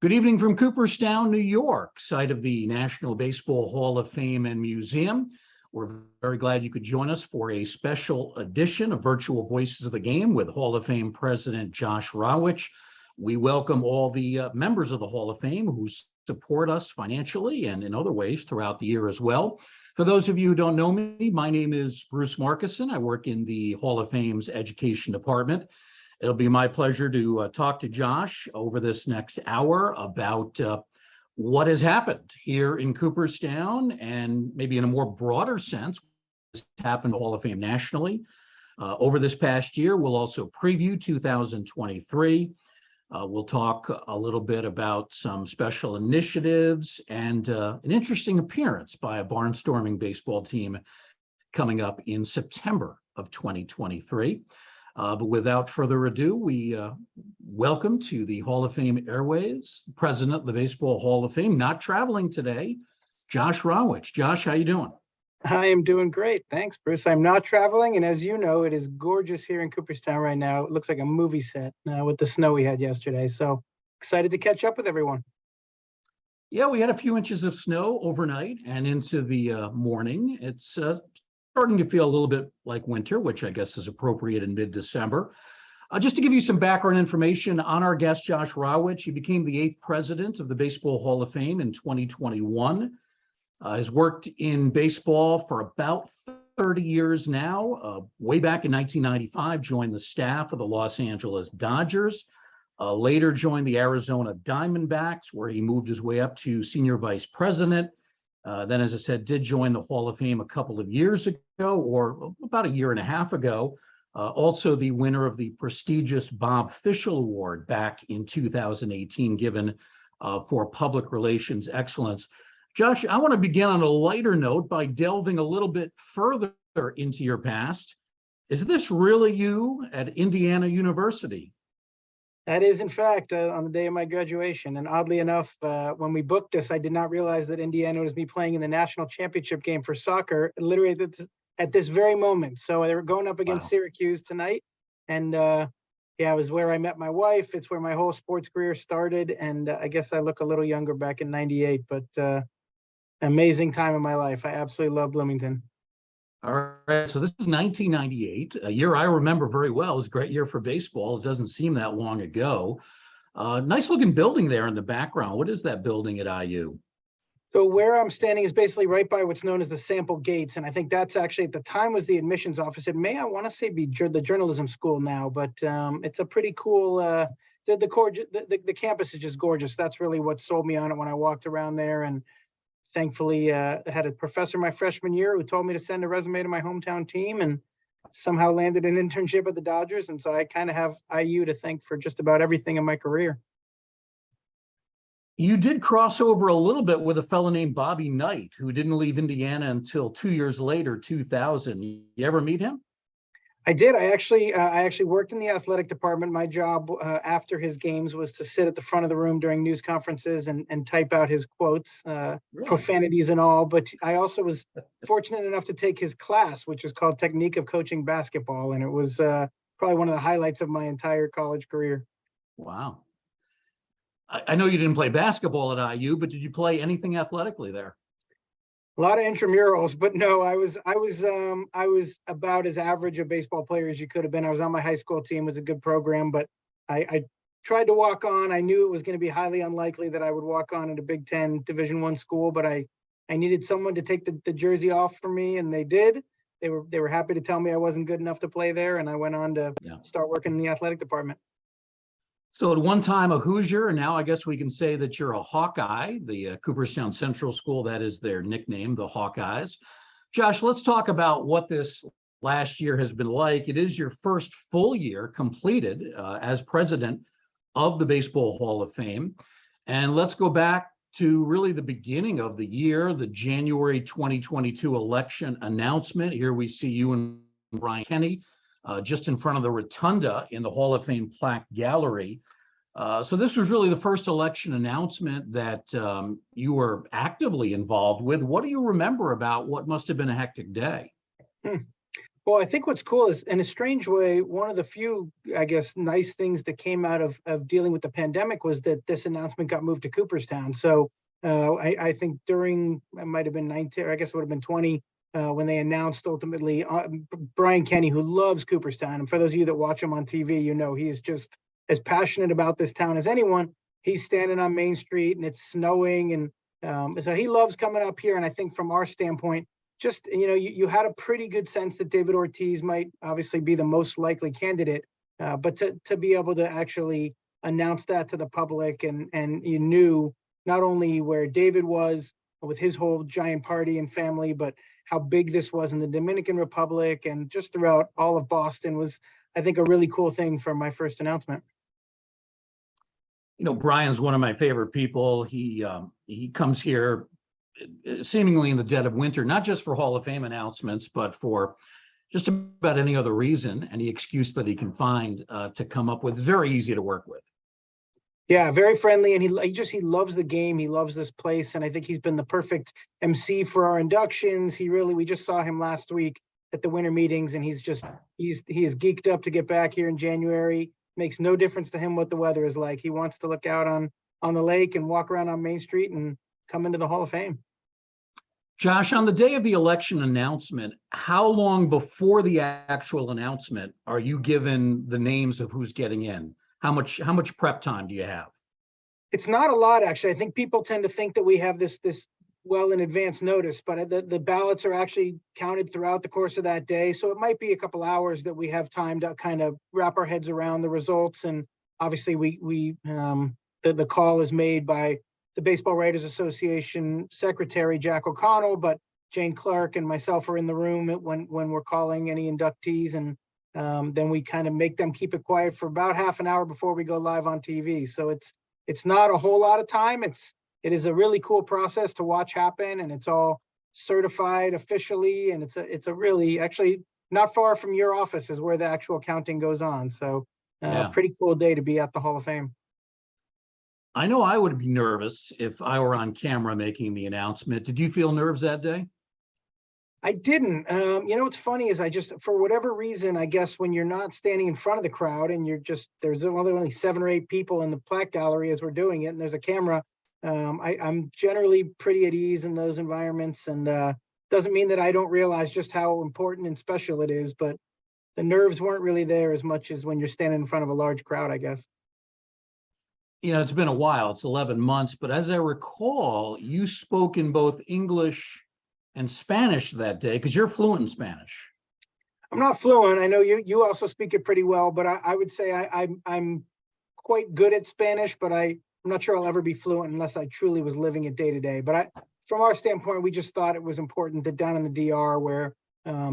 Good evening from Cooperstown, New York, site of the National Baseball Hall of Fame and Museum. We're very glad you could join us for a special edition of Virtual Voices of the Game with Hall of Fame President Josh Rawitch. We welcome all the members of the Hall of Fame who support us financially and in other ways throughout the year as well. For those of you who don't know me, my name is Bruce Markison. I work in the Hall of Fame's Education Department. It'll be my pleasure to talk to Josh over this next hour about what has happened here in Cooperstown and maybe in a more broader sense, what's happened to Hall of Fame nationally. Over this past year, we'll also preview 2023. We'll talk a little bit about some special initiatives and an interesting appearance by a barnstorming baseball team coming up in September of 2023. But without further ado, we welcome to the Hall of Fame airways, President of the Baseball Hall of Fame, not traveling today, Josh Rawitch. Josh, how you doing? I am doing great. Thanks, Bruce. I'm not traveling, and as you know, it is gorgeous here in Cooperstown right now. It looks like a movie set with the snow we had yesterday. So excited to catch up with everyone. Yeah, we had a few inches of snow overnight and into the morning. It's starting to feel a little bit like winter, which I guess is appropriate in mid-December. Just to give you some background information on our guest, Josh Rawitch, he became the 8th president of the Baseball Hall of Fame in 2021. Has worked in baseball for about 30 years now. Way back in 1995, joined the staff of the Los Angeles Dodgers. Later joined the Arizona Diamondbacks, where he moved his way up to senior vice president. Then, as I said, did join the Hall of Fame a couple of years ago, or about a year and a half ago. Also the winner of the prestigious Bob Fischel Award back in 2018, given for public relations excellence. Josh, I want to begin on a lighter note by delving a little bit further into your past. Is this really you at Indiana University? That is, in fact, on the day of my graduation. And oddly enough, when we booked this, I did not realize that Indiana was me playing in the national championship game for soccer, literally at this very moment. So they were going up against Syracuse tonight. And yeah, it was where I met my wife. It's where my whole sports career started. And I guess I look a little younger back in '98, but amazing time in my life. I absolutely love Bloomington. All right, so this is 1998, a year I remember very well. It was a great year for baseball. It doesn't seem that long ago. Nice looking building there in the background. What is that building at IU? So where I'm standing is basically right by what's known as the sample gates. And I think that's actually, at the time, was the admissions office. It may, I want to say, be the journalism school now, but it's a pretty cool, the campus is just gorgeous. That's really what sold me on it when I walked around there. And thankfully, I had a professor my freshman year who told me to send a resume to my hometown team and somehow landed an internship at the Dodgers. And so I kind of have IU to thank for just about everything in my career. You did cross over a little bit with a fellow named Bobby Knight, who didn't leave Indiana until 2 years later, 2000. You ever meet him? I did. I actually worked in the athletic department. My job after his games was to sit at the front of the room during news conferences and type out his quotes, really? Profanities and all. But I also was fortunate enough to take his class, which is called Technique of Coaching Basketball. And it was probably one of the highlights of my entire college career. Wow. I know you didn't play basketball at IU, but did you play anything athletically there? A lot of intramurals, but no, I was about as average a baseball player as you could have been. I was on my high school team. It was a good program, but I tried to walk on. I knew it was going to be highly unlikely that I would walk on at a Big Ten Division I school, but I needed someone to take the jersey off for me, and they did. They were happy to tell me I wasn't good enough to play there, and I went on to start working in the athletic department. So at one time a Hoosier, and now I guess we can say that you're a Hawkeye, the Cooperstown Central School, that is their nickname, the Hawkeyes. Josh, let's talk about what this last year has been like. It is your first full year completed as president of the Baseball Hall of Fame. And let's go back to really the beginning of the year, the January 2022 election announcement. Here we see you and Brian Kenny just in front of the rotunda in the Hall of Fame plaque gallery. So this was really the first election announcement that you were actively involved with. What do you remember about what must have been a hectic day? Well, I think what's cool is, in a strange way, one of the few, I guess, nice things that came out of dealing with the pandemic was that this announcement got moved to Cooperstown. So I think during, it might have been 19, or I guess it would have been 20, when they announced ultimately, Brian Kenny, who loves Cooperstown, and for those of you that watch him on TV, you know he is just as passionate about this town as anyone. He's standing on Main Street and it's snowing, and so he loves coming up here. And I think from our standpoint, just, you had a pretty good sense that David Ortiz might obviously be the most likely candidate, but to be able to actually announce that to the public, and you knew not only where David was with his whole giant party and family, but how big this was in the Dominican Republic and just throughout all of Boston was, I think, a really cool thing for my first announcement. Brian's one of my favorite people. He comes here seemingly in the dead of winter, not just for Hall of Fame announcements, but for just about any other reason, any excuse that he can find to come up with. It's very easy to work with. Yeah, very friendly, and he loves the game. He loves this place, and I think he's been the perfect MC for our inductions. We just saw him last week at the winter meetings, and he is geeked up to get back here in January. Makes no difference to him what the weather is like. He wants to look out on the lake and walk around on Main Street and come into the Hall of Fame. Josh, on the day of the election announcement, how long before the actual announcement are you given the names of who's getting in? How much prep time do you have? It's not a lot, actually. I think people tend to think that we have this well in advance notice, but the ballots are actually counted throughout the course of that day. So it might be a couple hours that we have time to kind of wrap our heads around the results. And obviously the call is made by the Baseball Writers Association Secretary, Jack O'Connell, but Jane Clark and myself are in the room when we're calling any inductees, and then we kind of make them keep it quiet for about half an hour before we go live on TV. So it's not a whole lot of time. It is a really cool process to watch happen, and it's all certified officially, and it's a really, actually not far from your office is where the actual counting goes on. So pretty cool day to be at the Hall of Fame. I know I would be nervous if I were on camera making the announcement. Did you feel nerves that day? I didn't. What's funny is for whatever reason, I guess when you're not standing in front of the crowd and there's only 7 or 8 people in the plaque gallery as we're doing it, and there's a camera, I'm generally pretty at ease in those environments, and doesn't mean that I don't realize just how important and special it is, but the nerves weren't really there as much as when you're standing in front of a large crowd, I guess. It's been a while, it's 11 months, but as I recall, you spoke in both English and Spanish that day, because you're fluent in Spanish. I'm not fluent. I know you also speak it pretty well, but I would say I'm quite good at Spanish, but I'm not sure I'll ever be fluent unless I truly was living it day to day. But from our standpoint, we just thought it was important that down in the DR, where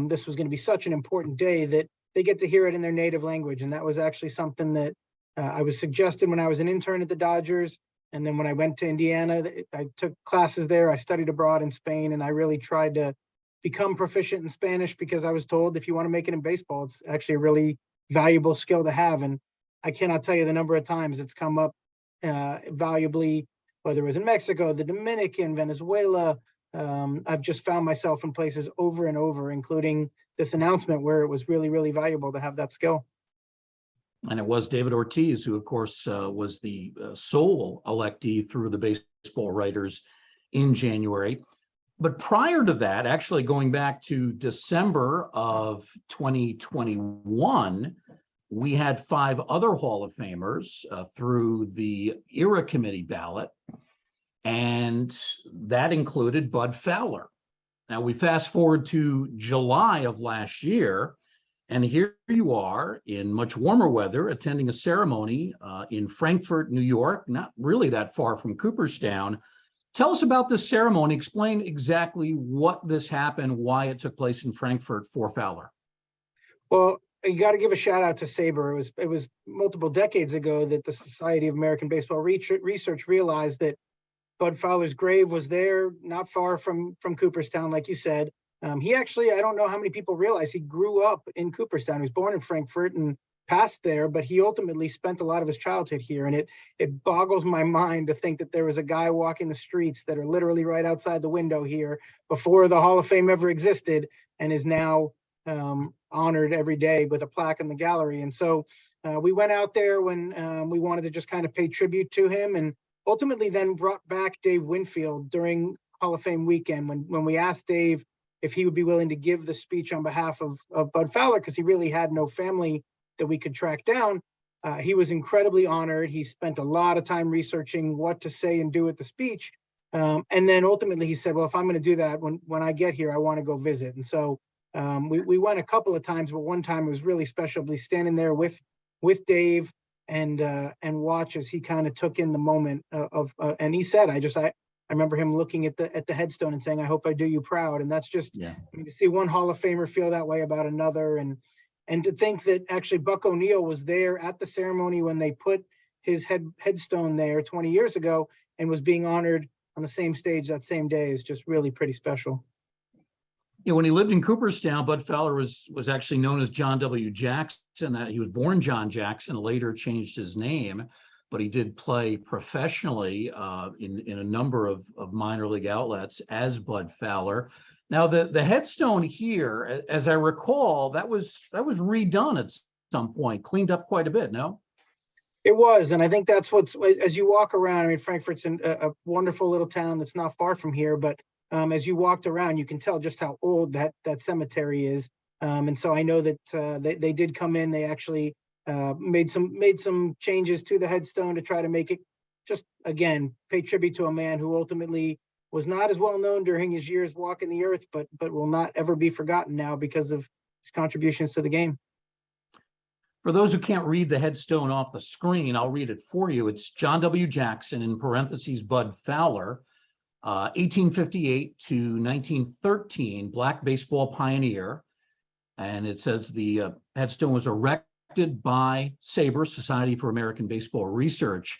this was going to be such an important day, that they get to hear it in their native language. And that was actually something that I was suggested when I was an intern at the Dodgers. And then when I went to Indiana, I took classes there. I studied abroad in Spain, and I really tried to become proficient in Spanish, because I was told if you want to make it in baseball, it's actually a really valuable skill to have. And I cannot tell you the number of times it's come up valuably, whether it was in Mexico, the Dominican, Venezuela. I've just found myself in places over and over, including this announcement, where it was really, really valuable to have that skill. And it was David Ortiz, who, of course, was the sole electee through the baseball writers in January. But prior to that, actually going back to December of 2021, we had 5 other Hall of Famers through the ERA committee ballot, and that included Bud Fowler. Now we fast forward to July of last year, and here you are in much warmer weather attending a ceremony in Frankfort, New York, not really that far from Cooperstown. Tell us about this ceremony. Explain exactly what this happened, why it took place in Frankfort for Fowler. Well, you got to give a shout out to SABR. It was multiple decades ago that the Society of American Baseball Research realized that Bud Fowler's grave was there, not far from Cooperstown, like you said. He actually, I don't know how many people realize, he grew up in Cooperstown. He was born in Frankfort and passed there, but he ultimately spent a lot of his childhood here. And it boggles my mind to think that there was a guy walking the streets that are literally right outside the window here before the Hall of Fame ever existed, and is now honored every day with a plaque in the gallery. And so we went out there when we wanted to just kind of pay tribute to him, and ultimately then brought back Dave Winfield during Hall of Fame weekend when we asked Dave if he would be willing to give the speech on behalf of Bud Fowler, because he really had no family that we could track down. He was incredibly honored. He spent a lot of time researching what to say and do at the speech. And then ultimately he said, well, if I'm going to do that, when I get here, I want to go visit. And so we went a couple of times, but one time it was really special to be standing there with Dave and watch as he kind of took in the moment and he said, I remember him looking at the headstone and saying, I hope I do you proud. And that's just, I mean, to see one Hall of Famer feel that way about another. And to think that actually Buck O'Neill was there at the ceremony when they put his headstone there 20 years ago and was being honored on the same stage that same day is just really pretty special. You know, when he lived in Cooperstown, Bud Fowler was actually known as John W. Jackson. That he was born John Jackson, later changed his name, but he did play professionally in a number of minor league outlets as Bud Fowler. Now the headstone here, as I recall, that was redone at some point, cleaned up quite a bit. No? It was, and I think that's as you walk around. I mean, Frankfurt's a wonderful little town that's not far from here, but as you walked around, you can tell just how old that cemetery is. And so I know that they did come in. They actually made some changes to the headstone to try to make it just, again, pay tribute to a man who ultimately was not as well known during his years walking the earth, but will not ever be forgotten now because of his contributions to the game. For those who can't read the headstone off the screen, I'll read it for you. It's John W. Jackson, in parentheses, Bud Fowler, 1858 to 1913, black baseball pioneer. And it says the headstone was erected by SABR, Society for American Baseball Research.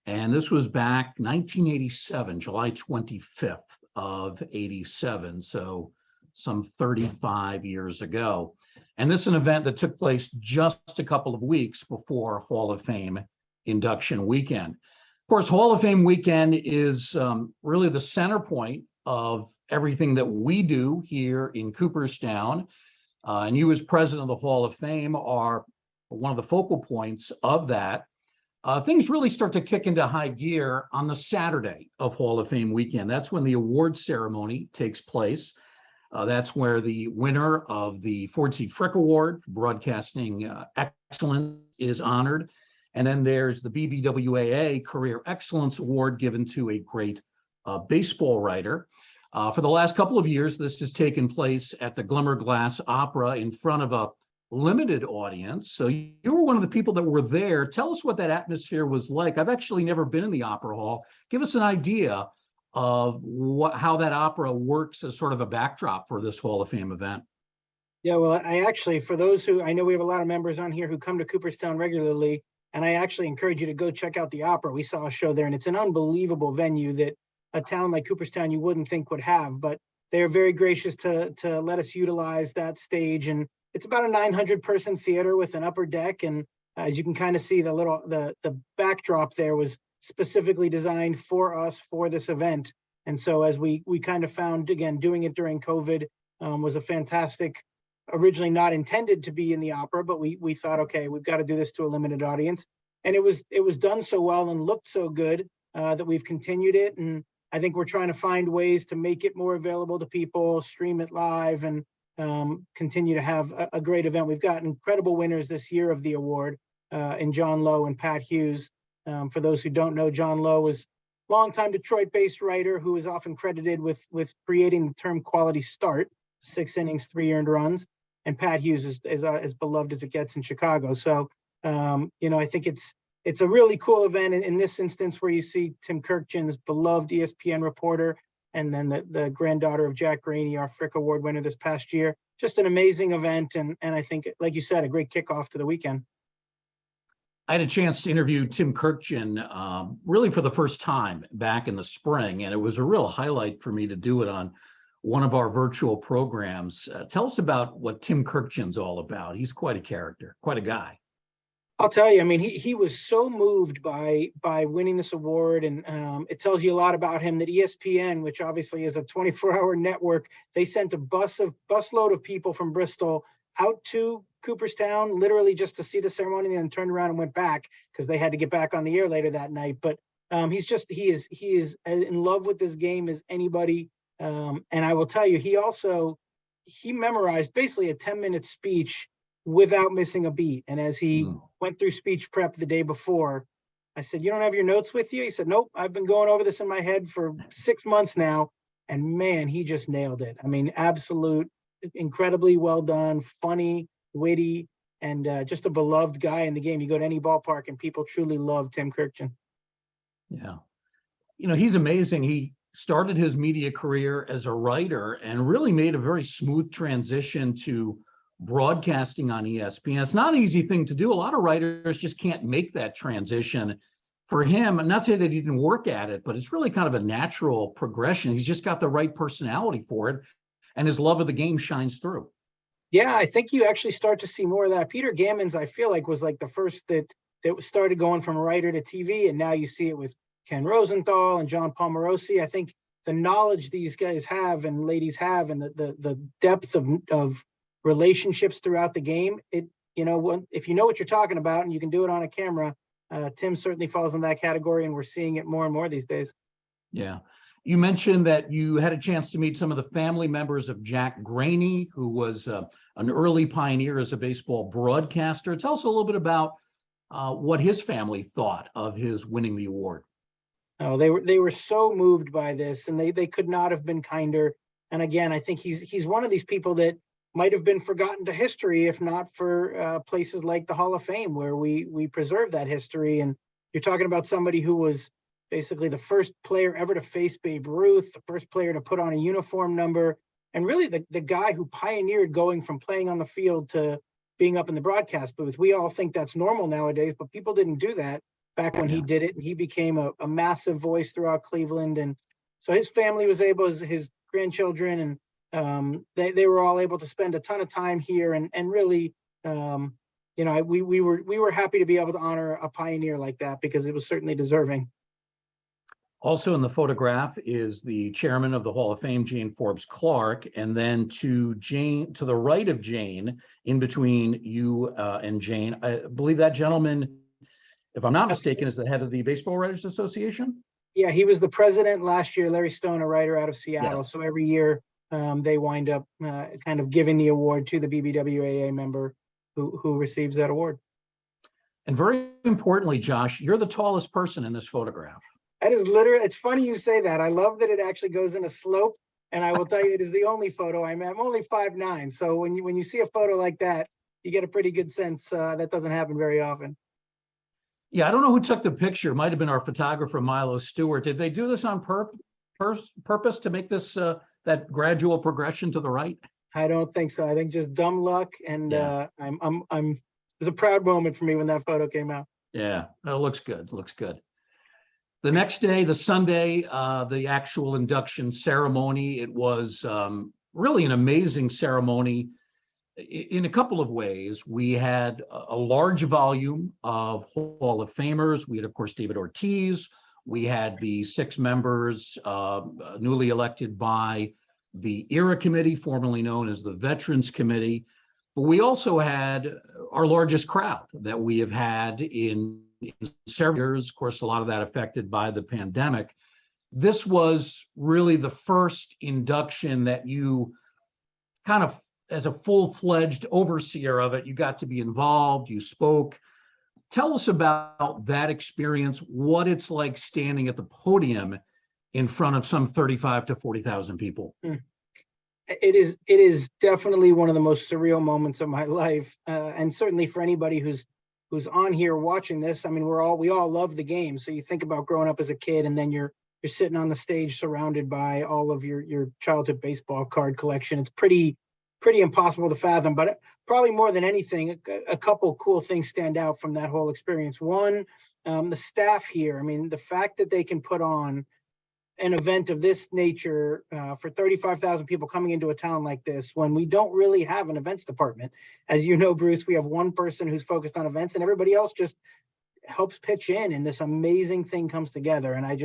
And this was back 1987, July 25th of 87. So some 35 years ago. And this is an event that took place just a couple of weeks before Hall of Fame induction weekend. Of course, Hall of Fame weekend is really the center point of everything that we do here in Cooperstown. And you, as president of the Hall of Fame, are one of the focal points of that. Things really start to kick into high gear on the Saturday of Hall of Fame weekend. That's when the award ceremony takes place. That's where the winner of the Ford C. Frick Award for Broadcasting Excellence is honored. And then there's the BBWAA Career Excellence Award given to a great baseball writer. For the last couple of years, this has taken place at the Glimmer Glass Opera in front of a limited audience. So you were one of the people that were there. Tell us what that atmosphere was like. I've actually never been in the Opera Hall. Give us an idea of how that opera works as sort of a backdrop for this Hall of Fame event. Yeah, well, I actually, for those who, I know we have a lot of members on here who come to Cooperstown regularly, and I actually encourage you to go check out the opera. We saw a show there, and it's an unbelievable venue that a town like Cooperstown you wouldn't think would have, but they're very gracious to let us utilize that stage. And it's about a 900-person theater with an upper deck, and as you can kind of see, the backdrop there was specifically designed for us for this event. And so as we kind of found, again, doing it during COVID was a fantastic, originally not intended to be in the opera, but we thought, okay, we've got to do this to a limited audience. And it was done so well and looked so good that we've continued it. And I think we're trying to find ways to make it more available to people, stream it live, and continue to have a great event. We've got incredible winners this year of the award in John Lowe and Pat Hughes. For those who don't know, John Lowe was a longtime Detroit-based writer who is often credited with creating the term quality start, 6 innings, 3 earned runs. And Pat Hughes is as beloved as it gets in Chicago. So, I think it's a really cool event in this instance where you see Tim Kirkjian's beloved ESPN reporter, and then the granddaughter of Jack Graney, our Frick Award winner this past year. Just an amazing event. And I think, like you said, a great kickoff to the weekend. I had a chance to interview Tim Kirkjian really for the first time back in the spring, and it was a real highlight for me to do it on one of our virtual programs. Tell us about what Tim Kirkjian's all about. He's quite a character, quite a guy. I'll tell you, I mean, he was so moved by winning this award, and it tells you a lot about him that ESPN, which obviously is a 24-hour network, they sent a busload of people from Bristol out to Cooperstown, literally just to see the ceremony, and then turned around and went back because they had to get back on the air later that night. But he is in love with this game as anybody, and I will tell you, he memorized basically a 10-minute speech without missing a beat. And as he went through speech prep the day before, I said, "You don't have your notes with you?" He said, "Nope, I've been going over this in my head for 6 months now." And man, he just nailed it. I mean, absolute, incredibly well done, funny, witty, and just a beloved guy in the game. You go to any ballpark and people truly love Tim Kirkjian. Yeah. He's amazing. He started his media career as a writer and really made a very smooth transition to broadcasting on ESPN. It's not an easy thing to do. A lot of writers just can't make that transition. For him, I'm not saying that he didn't work at it, but it's really kind of a natural progression. He's just got the right personality for it, and his love of the game shines through. Yeah, I think you actually start to see more of that. Peter Gammons, I feel like, was like the first that started going from writer to TV, and now you see it with Ken Rosenthal and John Palmarosi. I think the knowledge these guys have and ladies have, and the depth of relationships throughout the game, if you know what you're talking about and you can do it on a camera, Tim certainly falls in that category, and we're seeing it more and more these days. Yeah. You mentioned that you had a chance to meet some of the family members of Jack Graney, who was an early pioneer as a baseball broadcaster. Tell us a little bit about what his family thought of his winning the award. Oh, they were so moved by this, and they could not have been kinder. And again, I think he's one of these people that might have been forgotten to history if not for places like the Hall of Fame, where we preserve that history. And you're talking about somebody who was basically the first player ever to face Babe Ruth, the first player to put on a uniform number, and really the guy who pioneered going from playing on the field to being up in the broadcast booth. We all think that's normal nowadays, but people didn't do that back when he did it, and he became a massive voice throughout Cleveland. And so his family was able, his grandchildren, and they were all able to spend a ton of time here, and really, we were happy to be able to honor a pioneer like that, because it was certainly deserving. Also in the photograph is the chairman of the Hall of Fame, Jane Forbes Clark, and then to the right of Jane, in between you and Jane, I believe that gentleman, if I'm not mistaken, is the head of the Baseball Writers Association. Yeah, he was the president last year. Larry Stone, a writer out of Seattle. Yes. So every year they wind up kind of giving the award to the BBWAA member who receives that award. And very importantly, Josh, you're the tallest person in this photograph. That is literally, it's funny you say that. I love that it actually goes in a slope. And I will tell you, it is the only photo I'm only 5'9". So when you see a photo like that, you get a pretty good sense. That doesn't happen very often. Yeah, I don't know who took the picture. It might have been our photographer, Milo Stewart. Did they do this on purpose to make this that gradual progression to the right? I don't think so. I think just dumb luck. And it was a proud moment for me when that photo came out. Yeah, it looks good. Looks good. The next day, the Sunday, the actual induction ceremony, it was really an amazing ceremony in a couple of ways. We had a large volume of Hall of Famers. We had, of course, David Ortiz. We had the 6 members newly elected by the ERA Committee, formerly known as the Veterans Committee. But we also had our largest crowd that we have had in several years. Of course, a lot of that affected by the pandemic. This was really the first induction that you kind of, as a full-fledged overseer of it, you got to be involved, you spoke. Tell us about that experience, what it's like standing at the podium in front of some 35 to 40,000 people. It is definitely one of the most surreal moments of my life, and certainly for anybody who's on here watching this. I mean, we all love the game. So you think about growing up as a kid, and then you're sitting on the stage surrounded by all of your childhood baseball card collection. It's pretty impossible to fathom. But probably more than anything, a couple cool things stand out from that whole experience. One, the staff here. I mean, the fact that they can put on an event of this nature for 35,000 people coming into a town like this when we don't really have an events department. As you know, Bruce, we have one person who's focused on events and everybody else just helps pitch in, and this amazing thing comes together. And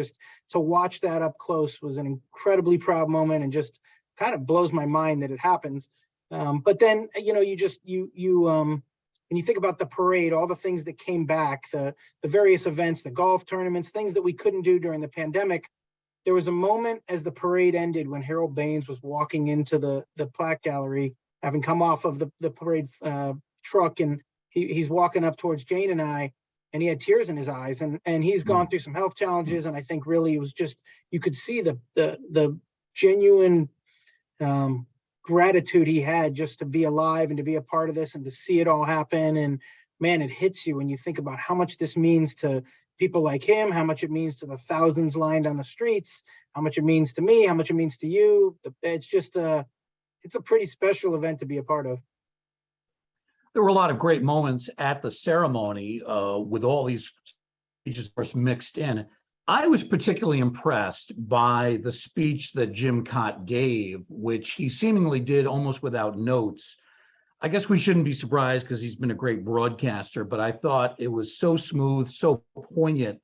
to watch that up close was an incredibly proud moment, and just kind of blows my mind that it happens. But then, when you think about the parade, all the things that came back, the various events, the golf tournaments, things that we couldn't do during the pandemic, there was a moment as the parade ended when Harold Baines was walking into the plaque gallery, having come off of the parade truck, and he's walking up towards Jane and I, and he had tears in his eyes, and he's gone through some health challenges, and I think really it was just, you could see the genuine gratitude he had just to be alive and to be a part of this and to see it all happen. And man, it hits you when you think about how much this means to people like him, how much it means to the thousands lined on the streets, how much it means to me, how much it means to you. It's just it's a pretty special event to be a part of. There were a lot of great moments at the ceremony with all these speeches, of course, mixed in. I was particularly impressed by the speech that Jim Cott gave, which he seemingly did almost without notes. I guess we shouldn't be surprised because he's been a great broadcaster, but I thought it was so smooth, so poignant.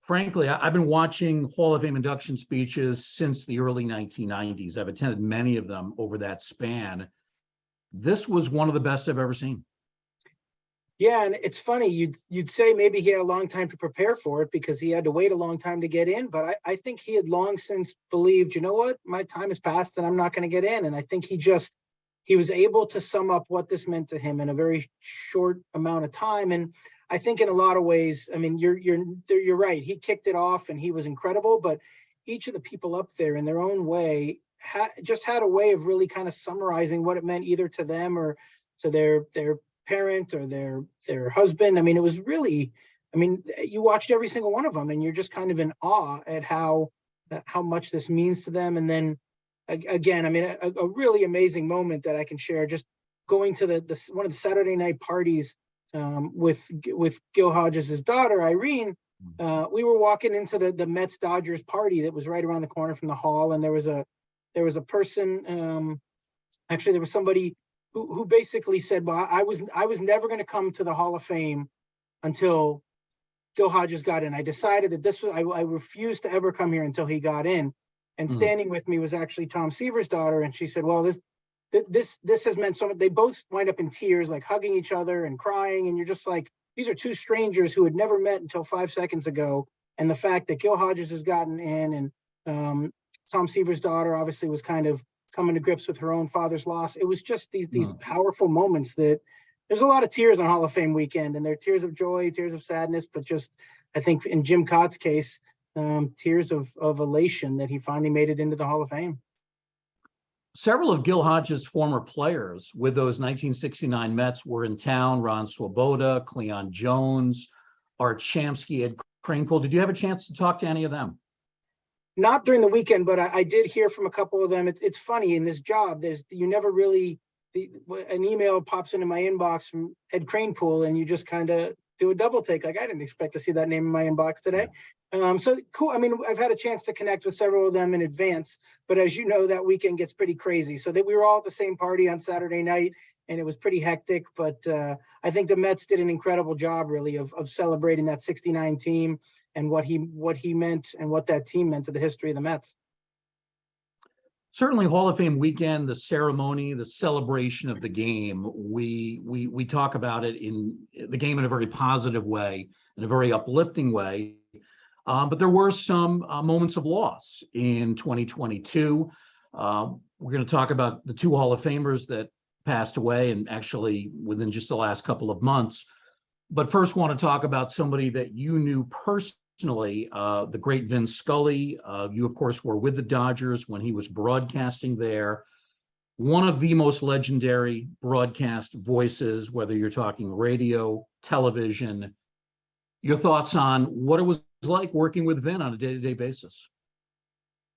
Frankly, I've been watching Hall of Fame induction speeches since the early 1990s. I've attended many of them over that span. This was one of the best I've ever seen. Yeah, and it's funny, you'd say maybe he had a long time to prepare for it because he had to wait a long time to get in, but I think he had long since believed, you know what, my time has passed and I'm not going to get in. And I think he was able to sum up what this meant to him in a very short amount of time. And I think in a lot of ways, I mean, you're right. He kicked it off and he was incredible, but each of the people up there in their own way just had a way of really kind of summarizing what it meant either to them or to their parent or their husband. I mean, it was really, I mean, you watched every single one of them and you're just kind of in awe at how much this means to them. And then again, I mean, a really amazing moment that I can share, just going to one of the Saturday night parties with Gil Hodges' daughter, Irene. We were walking into the Mets Dodgers party that was right around the corner from the hall. And there was a person, actually there was somebody who basically said, well, I was never going to come to the Hall of Fame until Gil Hodges got in. I decided that I refused to ever come here until he got in. And standing with me was actually Tom Seaver's daughter. And she said, well, this has meant so much. They both wind up in tears, like hugging each other and crying. And you're just like, these are two strangers who had never met until 5 seconds ago. And the fact that Gil Hodges has gotten in and Tom Seaver's daughter obviously was kind of coming to grips with her own father's loss. It was just these powerful moments that there's a lot of tears on Hall of Fame weekend, and they're tears of joy, tears of sadness, but just, I think in Jim Cott's case, tears of elation that he finally made it into the Hall of Fame. Several of Gil Hodges' former players with those 1969 Mets were in town. Ron Swoboda, Cleon Jones, Art Shamsky, Ed Kranepool. Did you have a chance to talk to any of them? Not during the weekend, but I did hear from a couple of them. It's funny in this job, you never really, an email pops into my inbox from Ed Kranepool and you just kind of do a double take. Like, I didn't expect to see that name in my inbox today. So cool. I mean, I've had a chance to connect with several of them in advance, but as you know, that weekend gets pretty crazy. So that we were all at the same party on Saturday night and it was pretty hectic, but I think the Mets did an incredible job really of celebrating that 69 team and what he meant and what that team meant to the history of the Mets. Certainly Hall of Fame weekend, the ceremony, the celebration of the game, we talk about it in the game in a very positive way, in a very uplifting way. But there were some moments of loss in 2022. We're going to talk about the two Hall of Famers that passed away, and actually within just the last couple of months. But first want to talk about somebody that you knew personally, the great Vin Scully. You, of course, were with the Dodgers when he was broadcasting there. One of the most legendary broadcast voices, whether you're talking radio, television. Your thoughts on what it was like working with Vin on a day-to-day basis?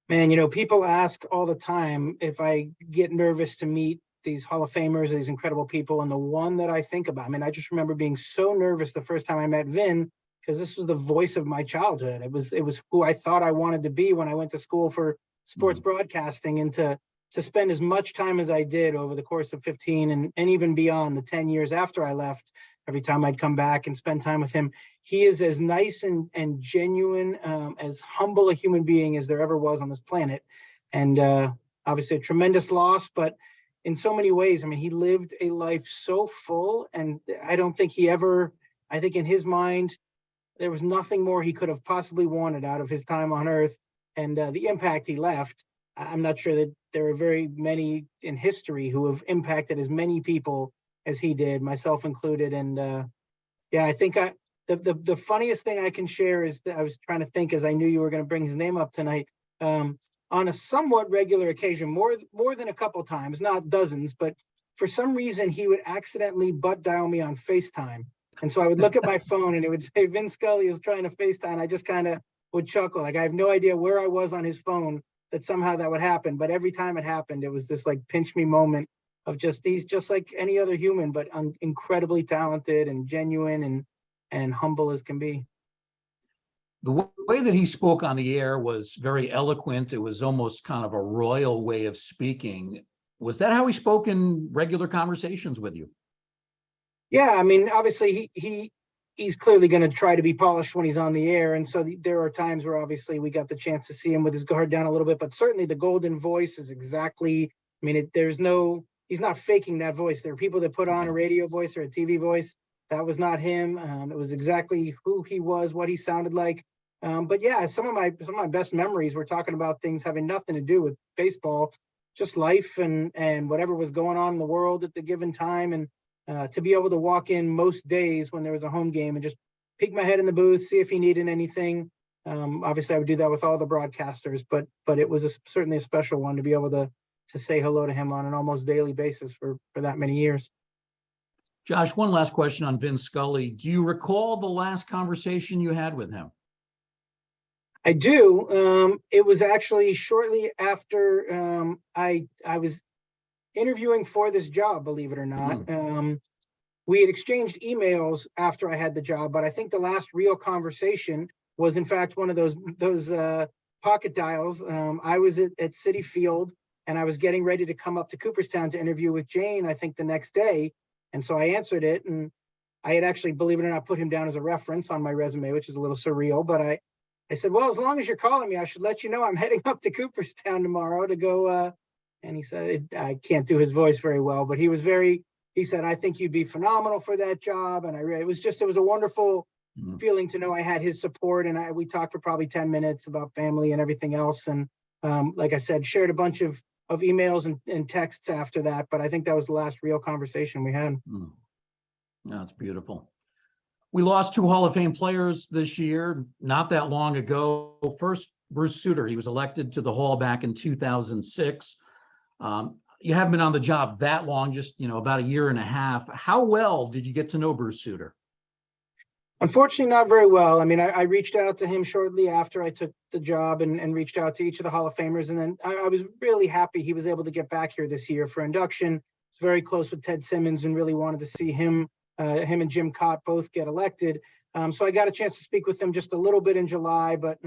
Man, you know, people ask all the time if I get nervous to meet these Hall of Famers, these incredible people. And the one that I think about, I mean, I just remember being so nervous the first time I met Vin because this was the voice of my childhood. It was who I thought I wanted to be when I went to school for sports broadcasting, and to spend as much time as I did over the course of 15 and even beyond the 10 years after I left, every time I'd come back and spend time with him. He is as nice and genuine, as humble a human being as there ever was on this planet. And obviously a tremendous loss, but in so many ways, I mean, he lived a life so full, and I don't think I think in his mind, there was nothing more he could have possibly wanted out of his time on Earth. And the impact he left, I'm not sure that there are very many in history who have impacted as many people as he did, myself included. And yeah, I think the funniest thing I can share is that I was trying to think, as I knew you were going to bring his name up tonight, on a somewhat regular occasion, more than a couple times, not dozens, but for some reason he would accidentally butt dial me on FaceTime. And so I would look at my phone and it would say Vin Scully is trying to FaceTime. I just kind of would chuckle. Like, I have no idea where I was on his phone that somehow that would happen. But every time it happened, it was this like pinch me moment of he's just like any other human, but incredibly talented and genuine and humble as can be. The way that he spoke on the air was very eloquent. It was almost kind of a royal way of speaking. Was that how he spoke in regular conversations with you? Yeah, I mean, obviously he's clearly going to try to be polished when he's on the air. And so there are times where obviously we got the chance to see him with his guard down a little bit, but certainly the golden voice is exactly, I mean, he's not faking that voice. There are people that put on a radio voice or a TV voice. That was not him. It was exactly who he was, what he sounded like. But yeah, some of my best memories were talking about things having nothing to do with baseball, just life and whatever was going on in the world at the given time. And to be able to walk in most days when there was a home game and just peek my head in the booth, see if he needed anything. Obviously, I would do that with all the broadcasters, but it was certainly a special one to be able to say hello to him on an almost daily basis for that many years. Josh, one last question on Vin Scully. Do you recall the last conversation you had with him? I do. It was actually shortly after I was interviewing for this job, believe it or not. We had exchanged emails after I had the job, but I think the last real conversation was in fact one of those pocket dials. I was at Citi Field and I was getting ready to come up to Cooperstown to interview with Jane, I think the next day. And so I answered it, and I had actually, believe it or not, put him down as a reference on my resume, which is a little surreal, but I said, well, as long as you're calling me, I should let you know I'm heading up to Cooperstown tomorrow to go. And he said, I can't do his voice very well, but he said, I think you'd be phenomenal for that job. And it was a wonderful feeling to know I had his support. And we talked for probably 10 minutes about family and everything else. And like I said, shared a bunch of emails and texts after that. But I think that was the last real conversation we had. That's beautiful. We lost two Hall of Fame players this year, not that long ago. First, Bruce Sutter. He was elected to the Hall back in 2006. You haven't been on the job that long, just about a year and a half. How well did you get to know Bruce Sutter? Unfortunately, not very well. I mean, I reached out to him shortly after I took the job and reached out to each of the Hall of Famers. And then I was really happy he was able to get back here this year for induction. He's very close with Ted Simmons and really wanted to see him and Jim Cott both get elected. So I got a chance to speak with him just a little bit in July, but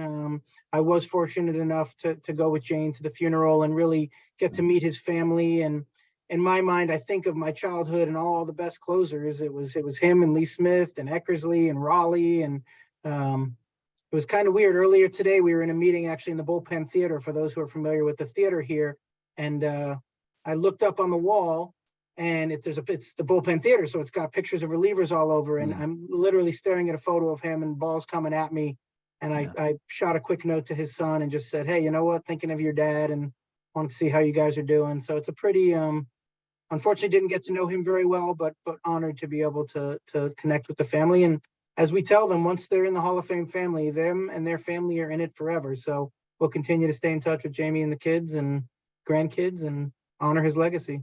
I was fortunate enough to go with Jane to the funeral and really get to meet his family. And in my mind, I think of my childhood and all the best closers. It was him and Lee Smith and Eckersley and Raleigh. And it was kind of weird. Earlier today, we were in a meeting actually in the Bullpen Theater, for those who are familiar with the theater here. And I looked up on the wall, and it's the Bullpen Theater, so it's got pictures of relievers all over. And I'm literally staring at a photo of him and balls coming at me. And I shot a quick note to his son and just said, hey, you know what? Thinking of your dad and want to see how you guys are doing. So it's a pretty, unfortunately didn't get to know him very well, but honored to be able to connect with the family. And as we tell them, once they're in the Hall of Fame family, them and their family are in it forever. So we'll continue to stay in touch with Jamie and the kids and grandkids and honor his legacy.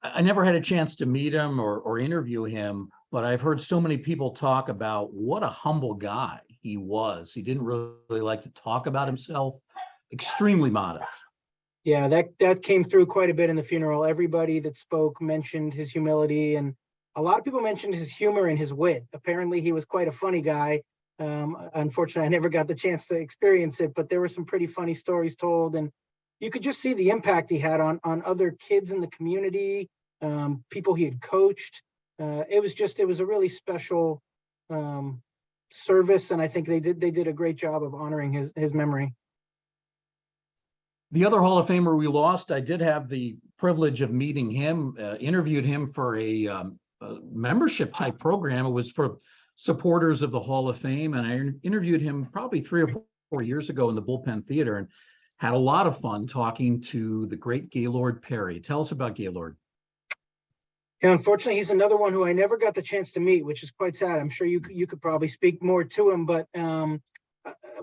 I never had a chance to meet him or interview him, but I've heard so many people talk about what a humble guy he was. He didn't really like to talk about himself, extremely modest. Yeah, that came through quite a bit in the funeral. Everybody that spoke mentioned his humility and a lot of people mentioned his humor and his wit. Apparently, he was quite a funny guy. Unfortunately, I never got the chance to experience it, but there were some pretty funny stories told, and you could just see the impact he had on other kids in the community, people he had coached. It was a really special service, and I think they did a great job of honoring his memory. The other Hall of Famer we lost, I did have the privilege of meeting him, interviewed him for a membership type program. It was for supporters of the Hall of Fame, and I interviewed him probably 3 or 4 years ago in the Bullpen Theater, and had a lot of fun talking to the great Gaylord Perry. Tell us about Gaylord. Yeah, unfortunately, he's another one who I never got the chance to meet, which is quite sad. I'm sure you could probably speak more to him, but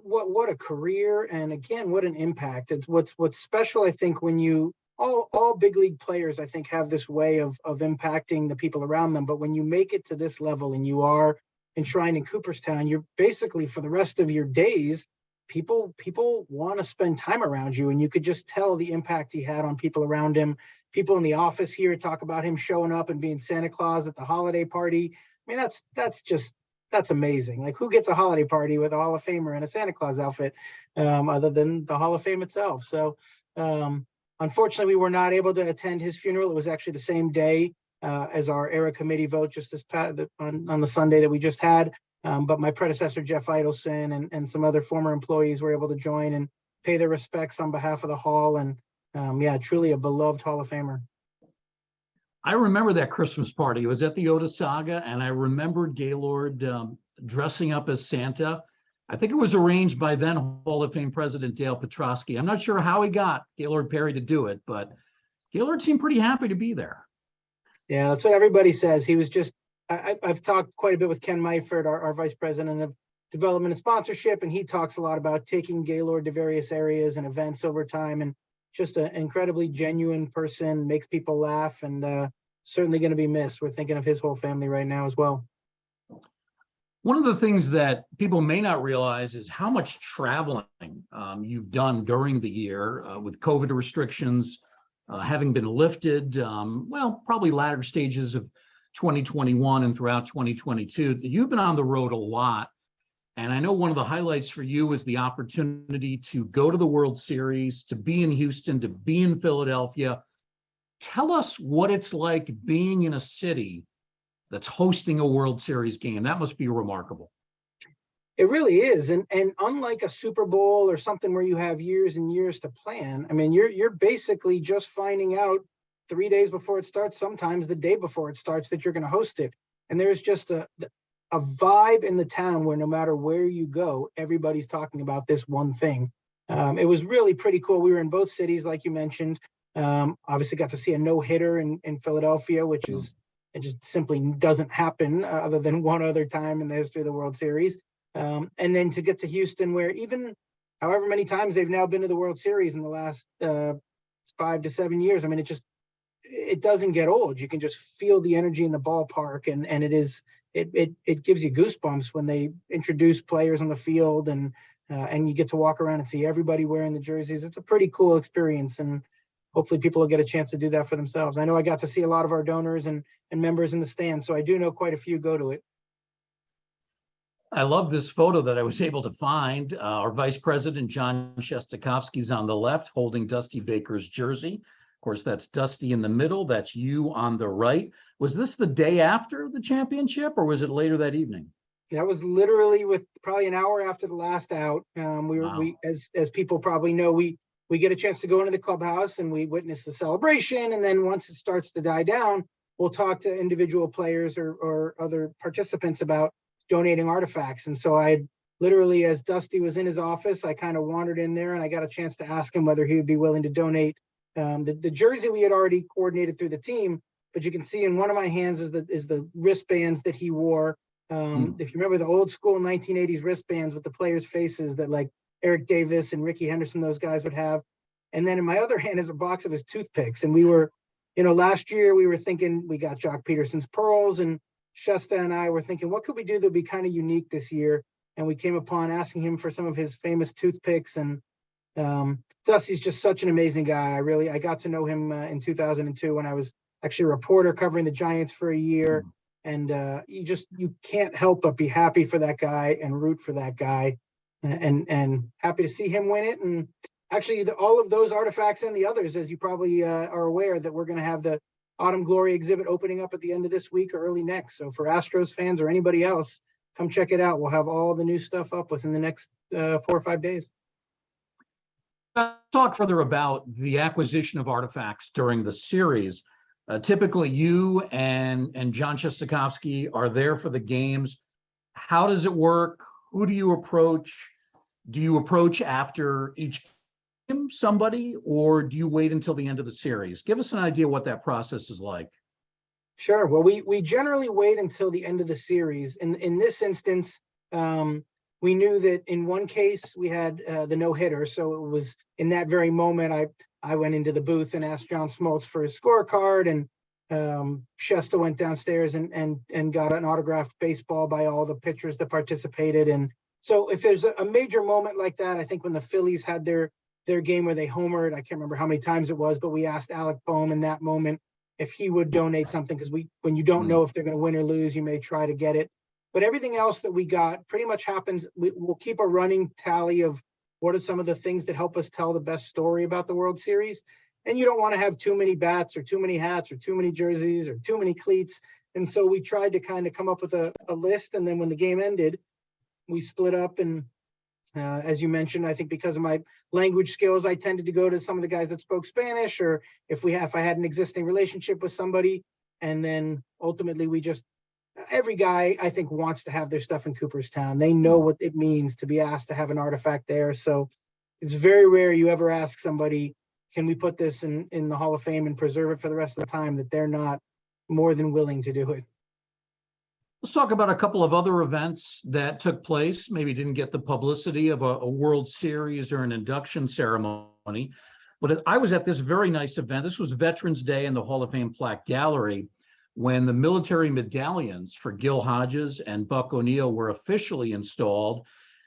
what a career, and again, what an impact. It's what's special, I think, when you all big league players, I think, have this way of impacting the people around them. But when you make it to this level and you are enshrined in Cooperstown, you're basically, for the rest of your days, people want to spend time around you, and you could just tell the impact he had on people around him. People in the office here talk about him showing up and being Santa Claus at the holiday party. I mean, that's amazing. Like, who gets a holiday party with a Hall of Famer in a Santa Claus outfit, other than the Hall of Fame itself? So, unfortunately, we were not able to attend his funeral. It was actually the same day as our era committee vote, just this on the Sunday that we just had. But my predecessor, Jeff Idelson, and some other former employees were able to join and pay their respects on behalf of the Hall. And yeah, truly a beloved Hall of Famer. I remember that Christmas party. It was at the Otis Saga, and I remembered Gaylord dressing up as Santa. I think it was arranged by then Hall of Fame President Dale Petrosky. I'm not sure how he got Gaylord Perry to do it, but Gaylord seemed pretty happy to be there. Yeah, that's what everybody says. He was just, I've talked quite a bit with Ken Meifert, our vice president of development and sponsorship, and he talks a lot about taking Gaylord to various areas and events over time, and just an incredibly genuine person, makes people laugh, and certainly going to be missed. We're thinking of his whole family right now as well. One of the things that people may not realize is how much traveling you've done during the year with COVID restrictions having been lifted, probably latter stages of 2021 and throughout 2022. You've been on the road a lot. And I know one of the highlights for you was the opportunity to go to the World Series, to be in Houston, to be in Philadelphia. Tell us what it's like being in a city that's hosting a World Series game. That must be remarkable. It really is. And unlike a Super Bowl or something where you have years and years to plan, I mean, you're basically just finding out 3 days before it starts, sometimes the day before it starts, that you're going to host it. And there's just a vibe in the town where no matter where you go, everybody's talking about this one thing. It was really pretty cool. We were in both cities, like you mentioned. Obviously got to see a no-hitter in Philadelphia, which is, it just simply doesn't happen other than one other time in the history of the World Series. And then to get to Houston, where even however many times they've now been to the World Series in the last 5 to 7 years, I mean, it doesn't get old. You can just feel the energy in the ballpark, and it gives you goosebumps when they introduce players on the field, and you get to walk around and see everybody wearing the jerseys. It's a pretty cool experience, and hopefully people will get a chance to do that for themselves. I know I got to see a lot of our donors and members in the stands, so I do know quite a few go to it. I love this photo that I was able to find. Our Vice President, John Shestakovsky's on the left, holding Dusty Baker's jersey. Of course, that's Dusty in the middle. That's you on the right. Was this the day after the championship, or was it later that evening? That was literally with probably an hour after the last out. We as people probably know, we get a chance to go into the clubhouse and we witness the celebration. And then once it starts to die down, we'll talk to individual players or other participants about donating artifacts. And so I literally, as Dusty was in his office, I kind of wandered in there and I got a chance to ask him whether he would be willing to donate the jersey we had already coordinated through the team. But you can see in one of my hands is the wristbands that he wore. If you remember the old school 1980s wristbands with the players' faces that like Eric Davis and Ricky Henderson, those guys would have. And then in my other hand is a box of his toothpicks. And we were, last year we were thinking, we got Jock Peterson's pearls, and Shesta and I were thinking, what could we do that would be kind of unique this year? And we came upon asking him for some of his famous toothpicks. And Dusty's just such an amazing guy. I got to know him in 2002 when I was actually a reporter covering the Giants for a year. And you can't help but be happy for that guy and root for that guy, and happy to see him win it. And actually, all of those artifacts and the others, as you probably are aware, that we're going to have the Autumn Glory exhibit opening up at the end of this week or early next. So for Astros fans or anybody else, come check it out. We'll have all the new stuff up within the next 4 or 5 days. Talk further about the acquisition of artifacts during the series. Typically, you and John Shostakofsky are there for the games. How does it work? Who do you approach? Do you approach after each game somebody, or do you wait until the end of the series? Give us an idea what that process is like. Sure. Well, we generally wait until the end of the series. In this instance, we knew that in one case we had the no-hitter, so it was in that very moment I went into the booth and asked John Smoltz for his scorecard, and Shesta went downstairs and got an autographed baseball by all the pitchers that participated. And so if there's a major moment like that, I think when the Phillies had their game where they homered, I can't remember how many times it was, but we asked Alec Boehm in that moment if he would donate something, because when you don't know if they're going to win or lose, you may try to get it. But everything else that we got pretty much happens. We'll keep a running tally of what are some of the things that help us tell the best story about the World Series. And you don't want to have too many bats or too many hats or too many jerseys or too many cleats. And so we tried to kind of come up with a list. And then when the game ended, we split up. And as you mentioned, I think because of my language skills, I tended to go to some of the guys that spoke Spanish, or if I had an existing relationship with somebody. And then ultimately every guy, I think, wants to have their stuff in Cooperstown. They know what it means to be asked to have an artifact there. So it's very rare you ever ask somebody, can we put this in the Hall of Fame and preserve it for the rest of the time, that they're not more than willing to do it. Let's talk about a couple of other events that took place, maybe didn't get the publicity of a World Series or an induction ceremony. But I was at this very nice event. This was Veterans Day in the Hall of Fame Plaque Gallery, when the military medallions for Gil Hodges and Buck O'Neill were officially installed.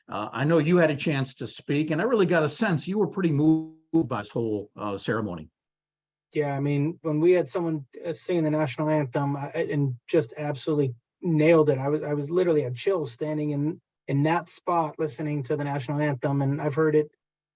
I know you had a chance to speak, and I really got a sense you were pretty moved by this whole ceremony. Yeah, I mean, when we had someone singing the national anthem and just absolutely nailed it, I was literally had chills standing in that spot listening to the national anthem, and I've heard it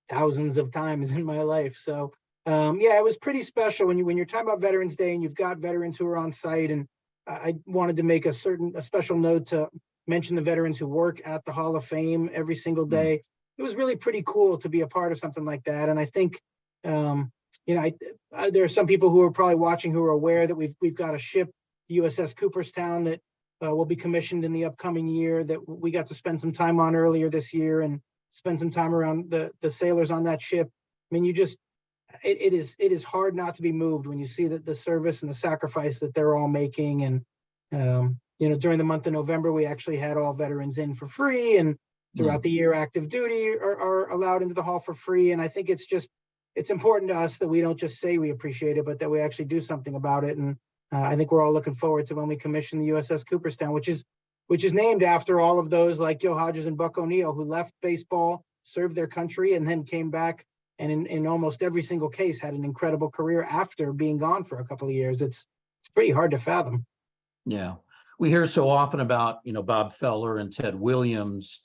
thousands of times in my life. So yeah, it was pretty special when you're talking about Veterans Day and you've got veterans who are on site. And I wanted to make a special note to mention the veterans who work at the Hall of Fame every single day. It was really pretty cool to be a part of something like that. And I think, there are some people who are probably watching who are aware that we've got a ship, the USS Cooperstown, that will be commissioned in the upcoming year, that we got to spend some time on earlier this year and spend some time around the sailors on that ship. I mean, it is hard not to be moved when you see the service and the sacrifice that they're all making. And during the month of November, we actually had all veterans in for free, and throughout the year, active duty are allowed into the hall for free. And I think it's important to us that we don't just say we appreciate it, but that we actually do something about it. And I think we're all looking forward to when we commission the USS Cooperstown, which is named after all of those like Gil Hodges and Buck O'Neill, who left baseball, served their country, and then came back. And in almost every single case had an incredible career after being gone for a couple of years. It's pretty hard to fathom. Yeah, we hear so often about, Bob Feller and Ted Williams,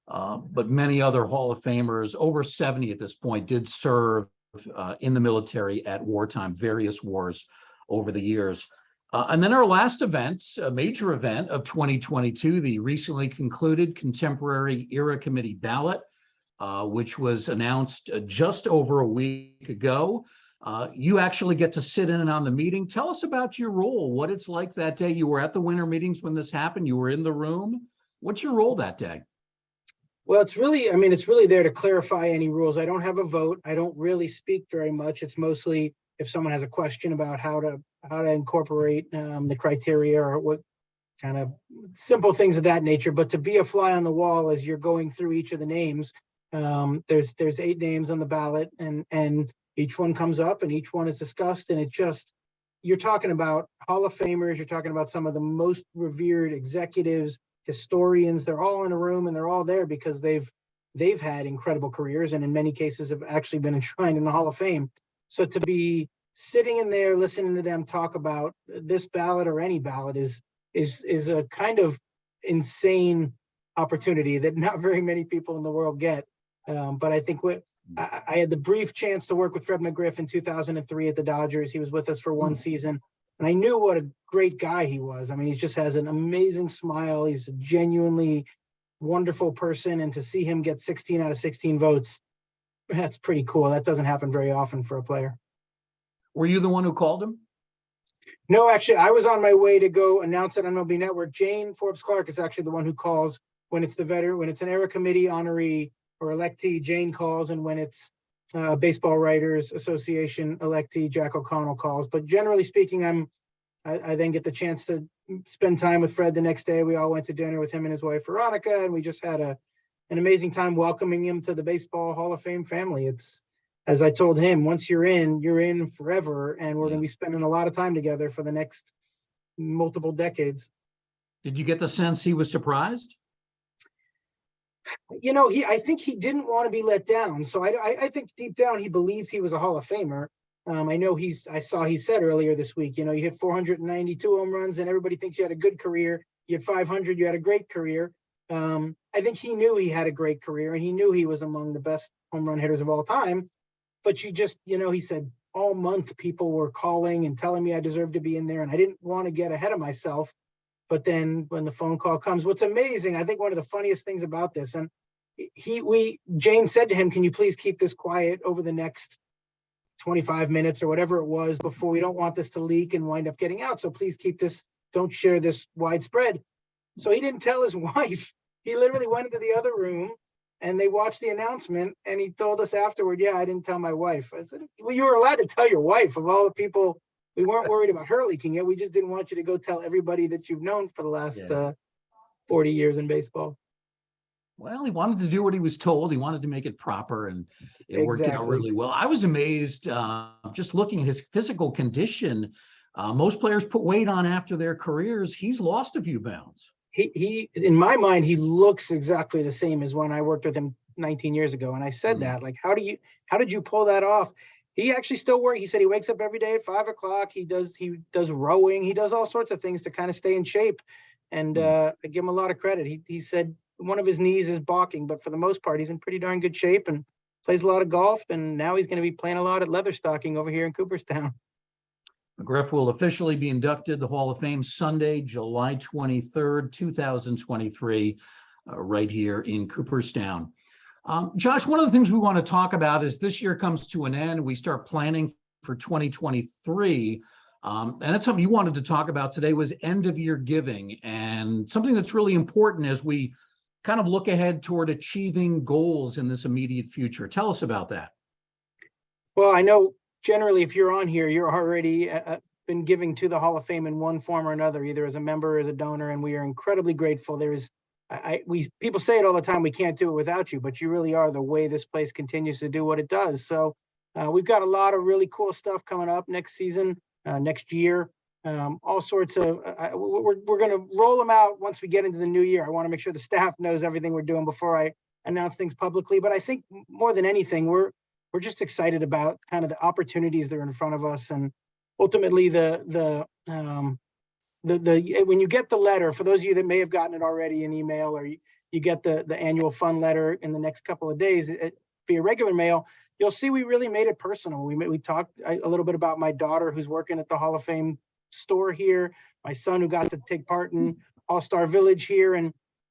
but many other Hall of Famers, over 70 at this point, did serve in the military at wartime, various wars over the years. And then our last event, a major event of 2022, the recently concluded Contemporary Era Committee ballot, which was announced just over a week ago. You actually get to sit in on the meeting. Tell us about your role, what it's like that day. You were at the winter meetings when this happened. You were in the room. What's your role that day? Well, it's really there to clarify any rules. I don't have a vote. I don't really speak very much. It's mostly if someone has a question about how to incorporate the criteria or what kind of simple things of that nature. But to be a fly on the wall as you're going through each of the names, there's 8 names on the ballot, and each one comes up and each one is discussed. And you're talking about Hall of Famers. You're talking about some of the most revered executives, historians. They're all in a room, and they're all there because they've had incredible careers, and in many cases have actually been enshrined in the Hall of Fame. So to be sitting in there listening to them talk about this ballot or any ballot is is a kind of insane opportunity that not very many people in the world get. But I think I had the brief chance to work with Fred McGriff in 2003 at the Dodgers. He was with us for one season, and I knew what a great guy he was. I mean, he just has an amazing smile. He's a genuinely wonderful person, and to see him get 16 out of 16 votes, that's pretty cool. That doesn't happen very often for a player. Were you the one who called him? No, actually, I was on my way to go announce it on MLB Network. Jane Forbes Clark is actually the one who calls when it's when it's an era committee honoree or electee, Jane calls, and when it's Baseball Writers Association electee, Jack O'Connell calls. But generally speaking, I then get the chance to spend time with Fred the next day. We all went to dinner with him and his wife Veronica, and we just had an amazing time welcoming him to the Baseball Hall of Fame family. It's, as I told him, once you're in forever, and we're going to be spending a lot of time together for the next multiple decades. Did you get the sense he was surprised? You know, I think he didn't want to be let down. So I think deep down he believed he was a Hall of Famer. I know he said earlier this week, you know, you hit 492 home runs and everybody thinks you had a good career. You had 500, you had a great career. I think he knew he had a great career, and he knew he was among the best home run hitters of all time. But he said all month people were calling and telling me I deserved to be in there, and I didn't want to get ahead of myself. But then when the phone call comes, what's amazing, I think one of the funniest things about this, and Jane said to him, can you please keep this quiet over the next 25 minutes or whatever it was, before we don't want this to leak and wind up getting out. So please keep this, don't share this widespread. So he didn't tell his wife. He literally went into the other room and they watched the announcement, and he told us afterward, yeah, I didn't tell my wife. I said, well, you were allowed to tell your wife. Of all the people, we weren't worried about her leaking it. We just didn't want you to go tell everybody that you've known for the last 40 years in baseball. Well, he wanted to do what he was told. He wanted to make it proper, and it worked out really well. I was amazed just looking at his physical condition. Most players put weight on after their careers. He's lost a few pounds. He in my mind, he looks exactly the same as when I worked with him 19 years ago. And I said that, like, how did you pull that off? He actually still works. He said he wakes up every day at 5 o'clock. He does rowing. He does all sorts of things to kind of stay in shape. And I give him a lot of credit. He said one of his knees is balking, but for the most part, he's in pretty darn good shape and plays a lot of golf. And now he's going to be playing a lot at Leatherstocking over here in Cooperstown. McGriff will officially be inducted the Hall of Fame Sunday, July 23rd, 2023, right here in Cooperstown. Josh, one of the things we want to talk about is this year comes to an end. We start planning for 2023. And that's something you wanted to talk about today, was end of year giving, and something that's really important as we kind of look ahead toward achieving goals in this immediate future. Tell us about that. Well, I know generally if you're on here, you're already been giving to the Hall of Fame in one form or another, either as a member or as a donor, and we are incredibly grateful. People say it all the time, we can't do it without you, but you really are the way this place continues to do what it does. So we've got a lot of really cool stuff coming up next season, next year, all sorts of, we're going to roll them out once we get into the new year. I want to make sure the staff knows everything we're doing before I announce things publicly. But I think more than anything, we're just excited about kind of the opportunities that are in front of us, and ultimately when you get the letter, for those of you that may have gotten it already in email, or you get the annual fund letter in the next couple of days via regular mail, you'll see we really made it personal. We talked a little bit about my daughter who's working at the Hall of Fame store here, my son who got to take part in All-Star Village here,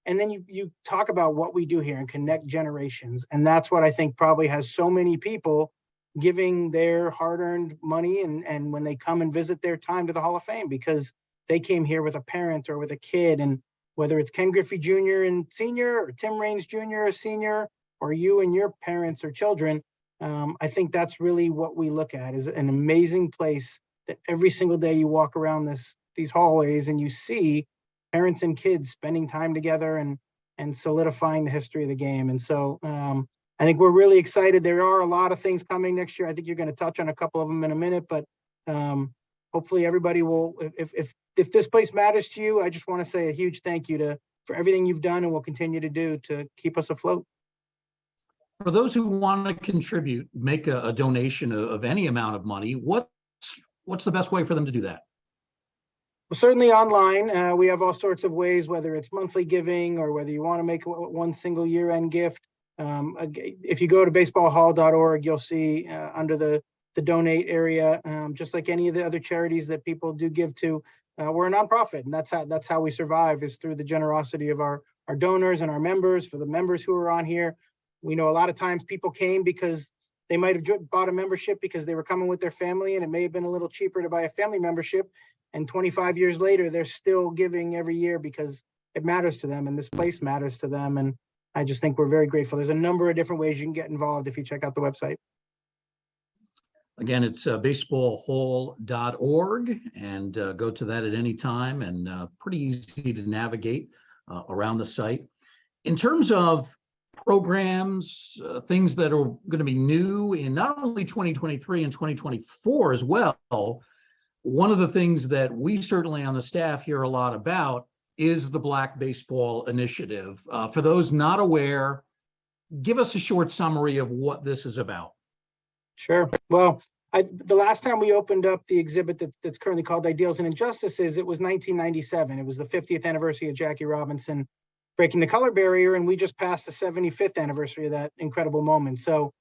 and then you talk about what we do here and connect generations. And that's what I think probably has so many people giving their hard-earned money and when they come and visit their time to the Hall of Fame, because they came here with a parent or with a kid. And whether it's Ken Griffey Jr. and senior, or Tim Raines Jr. or senior, or you and your parents or children, I think that's really what we look at, is an amazing place that every single day you walk around these hallways and you see parents and kids spending time together and solidifying the history of the game. And so I think we're really excited. There are a lot of things coming next year. I think you're going to touch on a couple of them in a minute, but hopefully everybody will, if this place matters to you, I just want to say a huge thank you for everything you've done and will continue to do to keep us afloat. For those who want to contribute, make a donation of any amount of money, what's the best way for them to do that? certainly online. We have all sorts of ways, whether it's monthly giving or whether you want to make one single year-end gift. If you go to baseballhall.org, you'll see under the donate area, just like any of the other charities that people do give to, we're a nonprofit, and that's how we survive, is through the generosity of our donors and our members. For the members who are on here, we know a lot of times people came because they might have bought a membership because they were coming with their family, and it may have been a little cheaper to buy a family membership. And 25 years later, they're still giving every year because it matters to them and this place matters to them. And I just think we're very grateful. There's a number of different ways you can get involved if you check out the website. Again, it's baseballhall.org, and go to that at any time, and pretty easy to navigate around the site. In terms of programs, things that are going to be new in not only 2023 and 2024 as well, one of the things that we certainly on the staff hear a lot about is the Black Baseball Initiative. For those not aware, give us a short summary of what this is about. Sure. Well, the last time we opened up the exhibit that's currently called Ideals and Injustices, it was 1997. It was the 50th anniversary of Jackie Robinson breaking the color barrier, and we just passed the 75th anniversary of that incredible moment. So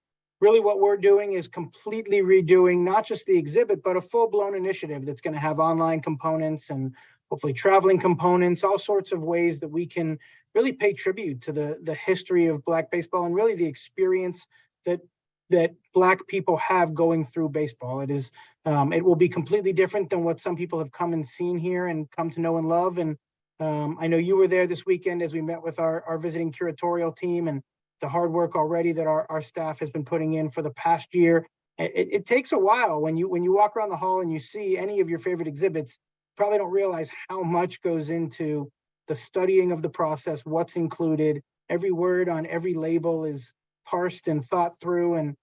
really what we're doing is completely redoing not just the exhibit, but a full-blown initiative that's going to have online components and hopefully traveling components, all sorts of ways that we can really pay tribute to the history of Black baseball and really the experience that Black people have going through baseball. It will be completely different than what some people have come and seen here and come to know and love. And I know you were there this weekend as we met with our visiting curatorial team, and the hard work already that our staff has been putting in for the past year. It takes a while when you walk around the hall and you see any of your favorite exhibits, you probably don't realize how much goes into the studying of the process, what's included. Every word on every label is parsed and thought through. And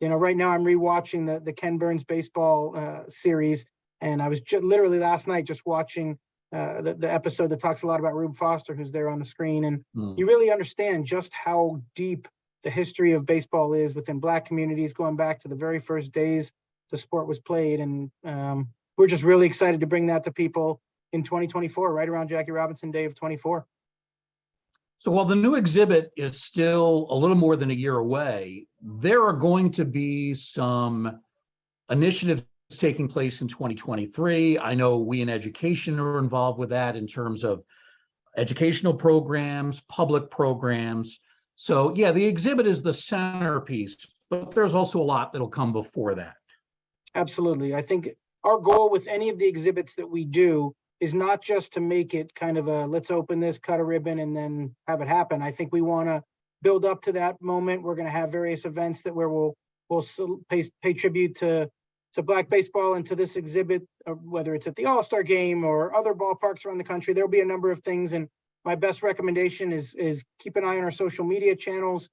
right now I'm rewatching the Ken Burns baseball series, and I was literally last night just watching the episode that talks a lot about Rube Foster, who's there on the screen. And you really understand just how deep the history of baseball is within Black communities, going back to the very first days the sport was played. And we're just really excited to bring that to people in 2024, right around Jackie Robinson Day of 24. So while the new exhibit is still a little more than a year away, there are going to be some initiatives taking place in 2023. I know we in education are involved with that in terms of educational programs, public programs. So yeah, the exhibit is the centerpiece, but there's also a lot that'll come before that. Absolutely. I think our goal with any of the exhibits that we do is not just to make it kind of a let's open this, cut a ribbon, and then have it happen. I think we want to build up to that moment. We're going to have various events where we'll pay tribute to Black baseball and to this exhibit, whether it's at the All-Star game or other ballparks around the country. There'll be a number of things, and my best recommendation is keep an eye on our social media channels,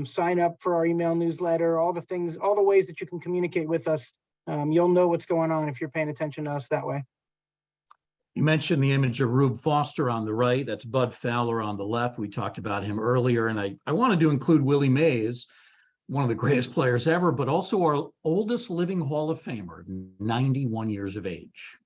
sign up for our email newsletter, all the ways that you can communicate with us. You'll know what's going on if you're paying attention to us that way. You mentioned the image of Rube Foster on the right. That's Bud Fowler on the left. We talked about him earlier, and I wanted to include Willie Mays, one of the greatest players ever, but also our oldest living Hall of Famer, 91 years of age.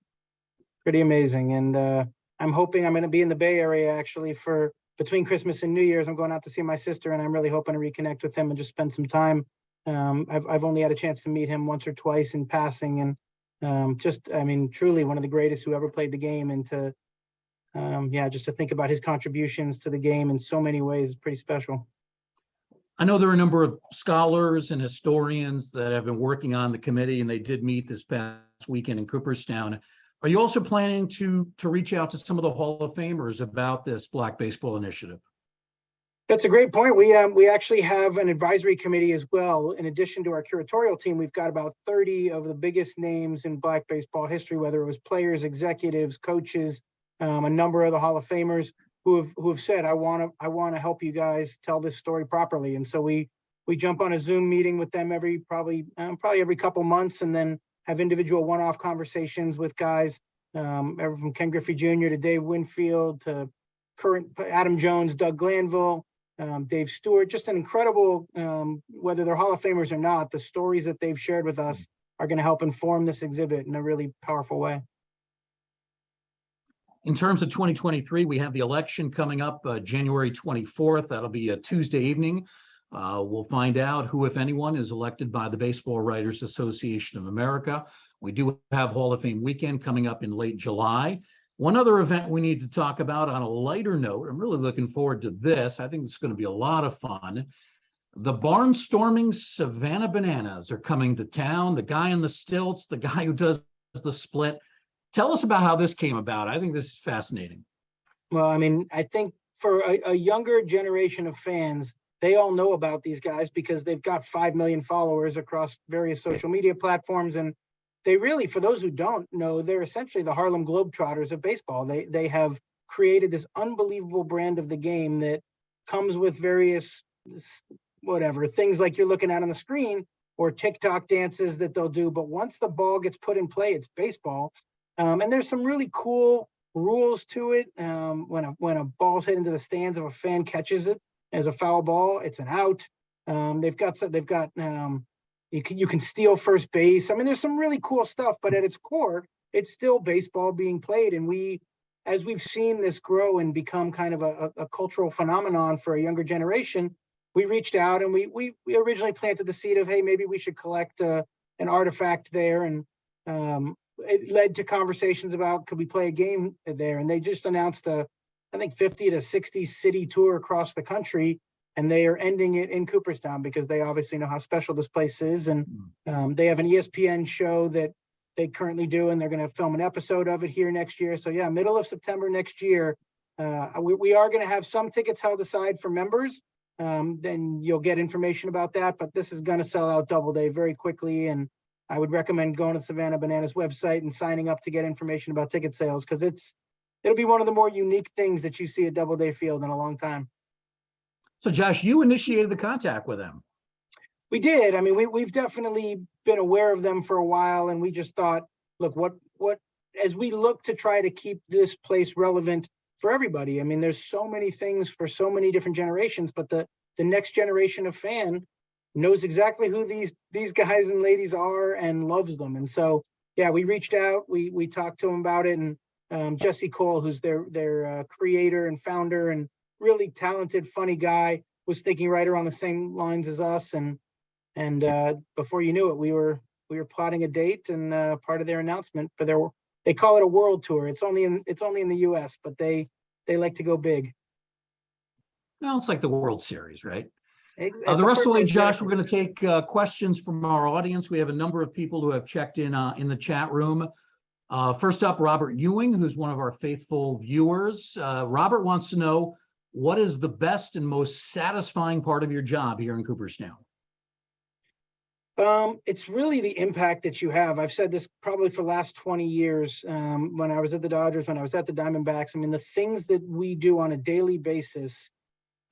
Pretty amazing. And I'm hoping I'm going to be in the Bay Area actually for between Christmas and New Year's. I'm going out to see my sister, and I'm really hoping to reconnect with him and just spend some time. I've only had a chance to meet him once or twice in passing, and truly one of the greatest who ever played the game. And just to think about his contributions to the game in so many ways is pretty special. I know there are a number of scholars and historians that have been working on the committee, and they did meet this past weekend in Cooperstown. Are you also planning to reach out to some of the Hall of Famers about this Black Baseball Initiative? That's a great point. We actually have an advisory committee as well. In addition to our curatorial team, we've got about 30 of the biggest names in Black baseball history, whether it was players, executives, coaches, a number of the Hall of Famers who have said, I want to help you guys tell this story properly. And so we jump on a Zoom meeting with them probably every couple months, and then have individual one-off conversations with guys, from Ken Griffey Jr. to Dave Winfield to current Adam Jones, Doug Glanville, Dave Stewart. Just an incredible, whether they're Hall of Famers or not, the stories that they've shared with us are going to help inform this exhibit in a really powerful way. In terms of 2023, we have the election coming up January 24th. That'll be a Tuesday evening. We'll find out who, if anyone, is elected by the Baseball Writers Association of America. We do have Hall of Fame weekend coming up in late July. One other event we need to talk about on a lighter note, I'm really looking forward to this. I think it's going to be a lot of fun. The barnstorming Savannah Bananas are coming to town. The guy on the stilts, the guy who does the split. Tell us about how this came about. I think this is fascinating. Well, I mean, I think for a younger generation of fans, they all know about these guys because they've got 5 million followers across various social media platforms. And they really, for those who don't know, they're essentially the Harlem Globetrotters of baseball. They have created this unbelievable brand of the game that comes with various whatever things like you're looking at on the screen or TikTok dances that they'll do. But once the ball gets put in play, it's baseball. And there's some really cool rules to it. When a ball's hit into the stands, if a fan catches it as a foul ball, it's an out. You can steal first base. I mean, there's some really cool stuff, but at its core, it's still baseball being played. And as we've seen this grow and become kind of a cultural phenomenon for a younger generation, we reached out and we originally planted the seed of, hey, maybe we should collect an artifact there. And it led to conversations about, could we play a game there? And they just announced I think 50 to 60 city tour across the country, and they are ending it in Cooperstown because they obviously know how special this place is. And they have an ESPN show that they currently do, and they're going to film an episode of it here next year. So yeah, middle of September next year, we are going to have some tickets held aside for members. Then you'll get information about that, but this is going to sell out Doubleday very quickly. And I would recommend going to Savannah Bananas website and signing up to get information about ticket sales, because it'll be one of the more unique things that you see at Doubleday Field in a long time. So Josh, you initiated the contact with them. We did. I mean, we've definitely been aware of them for a while, and we just thought, look, what as we look to try to keep this place relevant for everybody. I mean, there's so many things for so many different generations, but the next generation of fan knows exactly who these guys and ladies are and loves them. And so, yeah, we reached out, we talked to them about it, and Jesse Cole, who's their creator and founder and really talented, funny guy, was thinking right around the same lines as us. And before you knew it, we were plotting a date and part of their announcement for they call it a world tour. It's only in the US, but they like to go big. Well, it's like the World Series, right? Exactly. The rest of the way, Josh, we're going to take questions from our audience. We have a number of people who have checked in the chat room. First up, Robert Ewing, who's one of our faithful viewers. Robert wants to know, what is the best and most satisfying part of your job here in Cooperstown? It's really the impact that you have. I've said this probably for the last 20 years, when I was at the Dodgers, when I was at the Diamondbacks. I mean, the things that we do on a daily basis,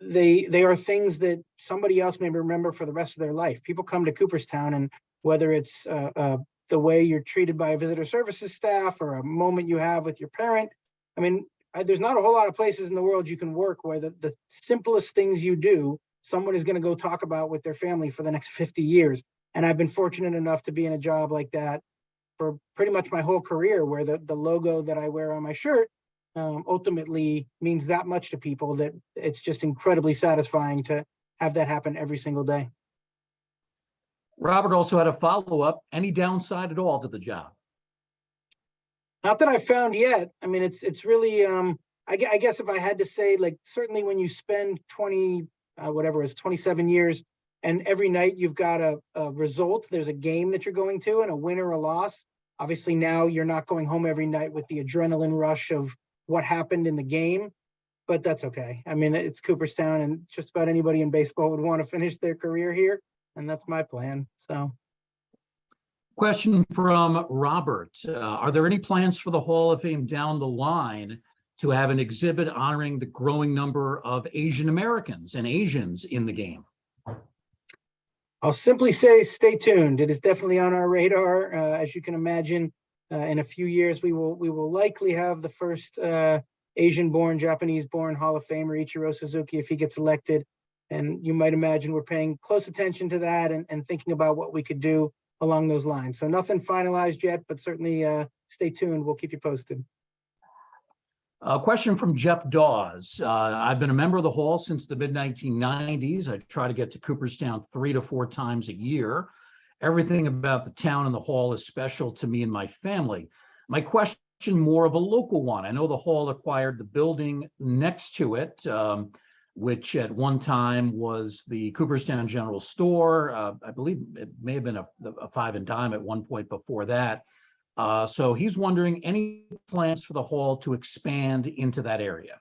they are things that somebody else may remember for the rest of their life. People come to Cooperstown, and whether it's the way you're treated by a visitor services staff or a moment you have with your parent, I mean, there's not a whole lot of places in the world you can work where the simplest things you do, someone is going to go talk about with their family for the next 50 years. And I've been fortunate enough to be in a job like that for pretty much my whole career, where the logo that I wear on my shirt ultimately means that much to people that it's just incredibly satisfying to have that happen every single day. Robert also had a follow-up. Any downside at all to the job? Not that I've found yet. I mean, it's really, I guess if I had to say, like, certainly when you spend 27 years, and every night you've got a result, there's a game that you're going to and a win or a loss. Obviously now you're not going home every night with the adrenaline rush of what happened in the game, but that's okay. I mean, it's Cooperstown, and just about anybody in baseball would want to finish their career here, and that's my plan. So. Question from Robert. Are there any plans for the Hall of Fame down the line to have an exhibit honoring the growing number of Asian Americans and Asians in the game? I'll simply say stay tuned. It is definitely on our radar. As you can imagine, in a few years, we will likely have the first Asian-born, Japanese-born Hall of Famer, Ichiro Suzuki, if he gets elected. And you might imagine we're paying close attention to that and thinking about what we could do along those lines. So nothing finalized yet, but certainly stay tuned. We'll keep you posted. A question from Jeff Dawes. I've been a member of the hall since the mid-1990s. I try to get to Cooperstown 3 to 4 times a year. Everything about the town and the hall is special to me and my family. My question, more of a local one. I know the hall acquired the building next to it, which at one time was the Cooperstown General Store. I believe it may have been a Five and Dime at one point before that. So he's wondering, any plans for the hall to expand into that area?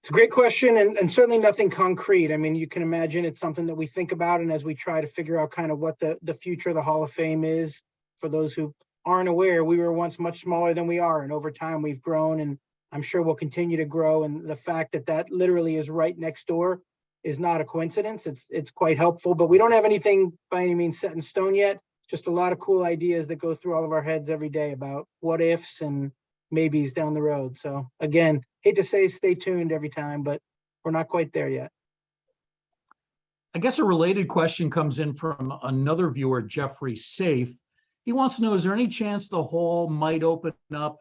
It's a great question, and certainly nothing concrete. I mean, you can imagine it's something that we think about, and as we try to figure out kind of what the future of the Hall of Fame is. For those who aren't aware, we were once much smaller than we are, and over time we've grown, and I'm sure we'll continue to grow. And the fact that that literally is right next door is not a coincidence. It's quite helpful, but we don't have anything by any means set in stone yet. Just a lot of cool ideas that go through all of our heads every day about what ifs and maybes down the road. So again, hate to say stay tuned every time, but we're not quite there yet. I guess a related question comes in from another viewer, Jeffrey Safe. He wants to know, is there any chance the hall might open up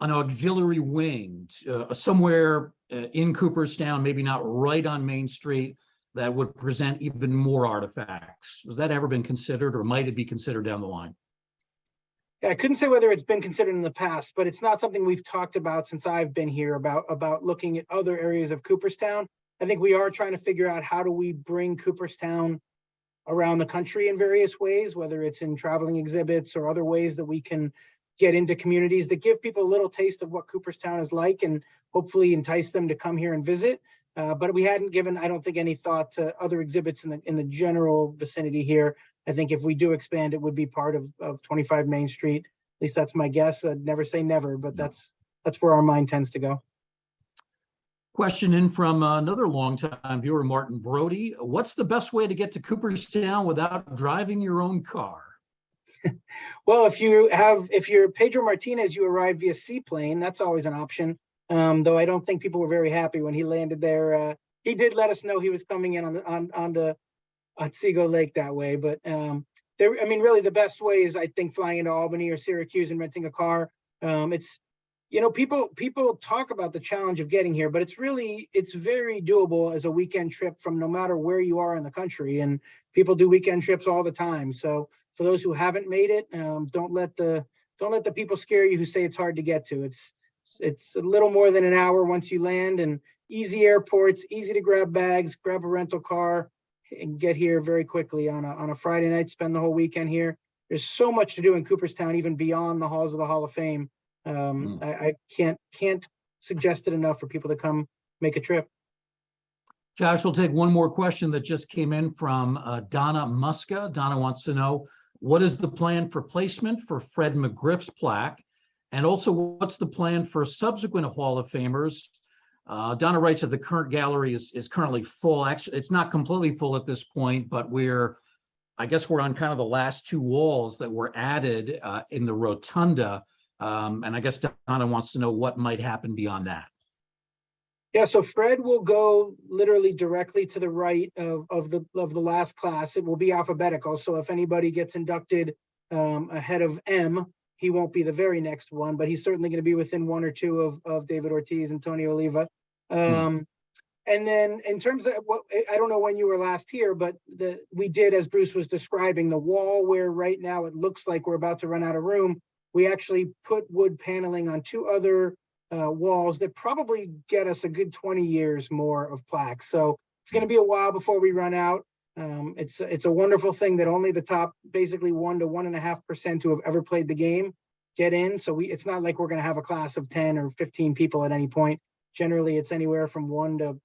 an auxiliary wing somewhere in Cooperstown, maybe not right on Main Street, that would present even more artifacts? Has that ever been considered, or might it be considered down the line? Yeah, I couldn't say whether it's been considered in the past, but it's not something we've talked about since I've been here about looking at other areas of Cooperstown. I think we are trying to figure out how do we bring Cooperstown around the country in various ways, whether it's in traveling exhibits or other ways that we can get into communities that give people a little taste of what Cooperstown is like and hopefully entice them to come here and visit. But we hadn't given, I don't think, any thought to other exhibits in the general vicinity here. I think if we do expand, it would be part of 25 Main Street. At least that's my guess. I'd never say never, but that's where our mind tends to go. Question in from another longtime viewer, Martin Brody. What's the best way to get to Cooperstown without driving your own car? Well, if you're Pedro Martinez, you arrive via seaplane. That's always an option. Though I don't think people were very happy when he landed there. He did let us know he was coming in on Otsego Lake that way. But really the best way is, I think, flying into Albany or Syracuse and renting a car. People talk about the challenge of getting here, but it's very doable as a weekend trip from no matter where you are in the country. And people do weekend trips all the time. So for those who haven't made it, don't let the people scare you who say it's hard to get to. It's a little more than an hour once you land, and easy airports, easy to grab bags, grab a rental car, and get here very quickly on a Friday night, spend the whole weekend here. There's so much to do in Cooperstown, even beyond the halls of the Hall of Fame. I can't suggest it enough for people to come make a trip. Josh, we'll take one more question that just came in from Donna Muska. Donna wants to know, what is the plan for placement for Fred McGriff's plaque? And also, what's the plan for subsequent Hall of Famers? Donna writes that the current gallery is currently full. Actually, it's not completely full at this point, but I guess we're on kind of the last 2 walls that were added in the rotunda. And I guess Donna wants to know what might happen beyond that. Yeah, so Fred will go literally directly to the right of the last class. It will be alphabetical. So if anybody gets inducted ahead of M, he won't be the very next one, but he's certainly going to be within 1 or 2 of David Ortiz and Tony Oliva. And then in terms of I don't know when you were last here, but we did, as Bruce was describing, the wall where right now it looks like we're about to run out of room. We actually put wood paneling on 2 other walls that probably get us a good 20 years more of plaques. So it's going to be a while before we run out. It's a wonderful thing that only the top basically 1 to 1.5% who have ever played the game get in. So it's not like we're going to have a class of 10 or 15 people at any point. Generally, it's anywhere from 1 to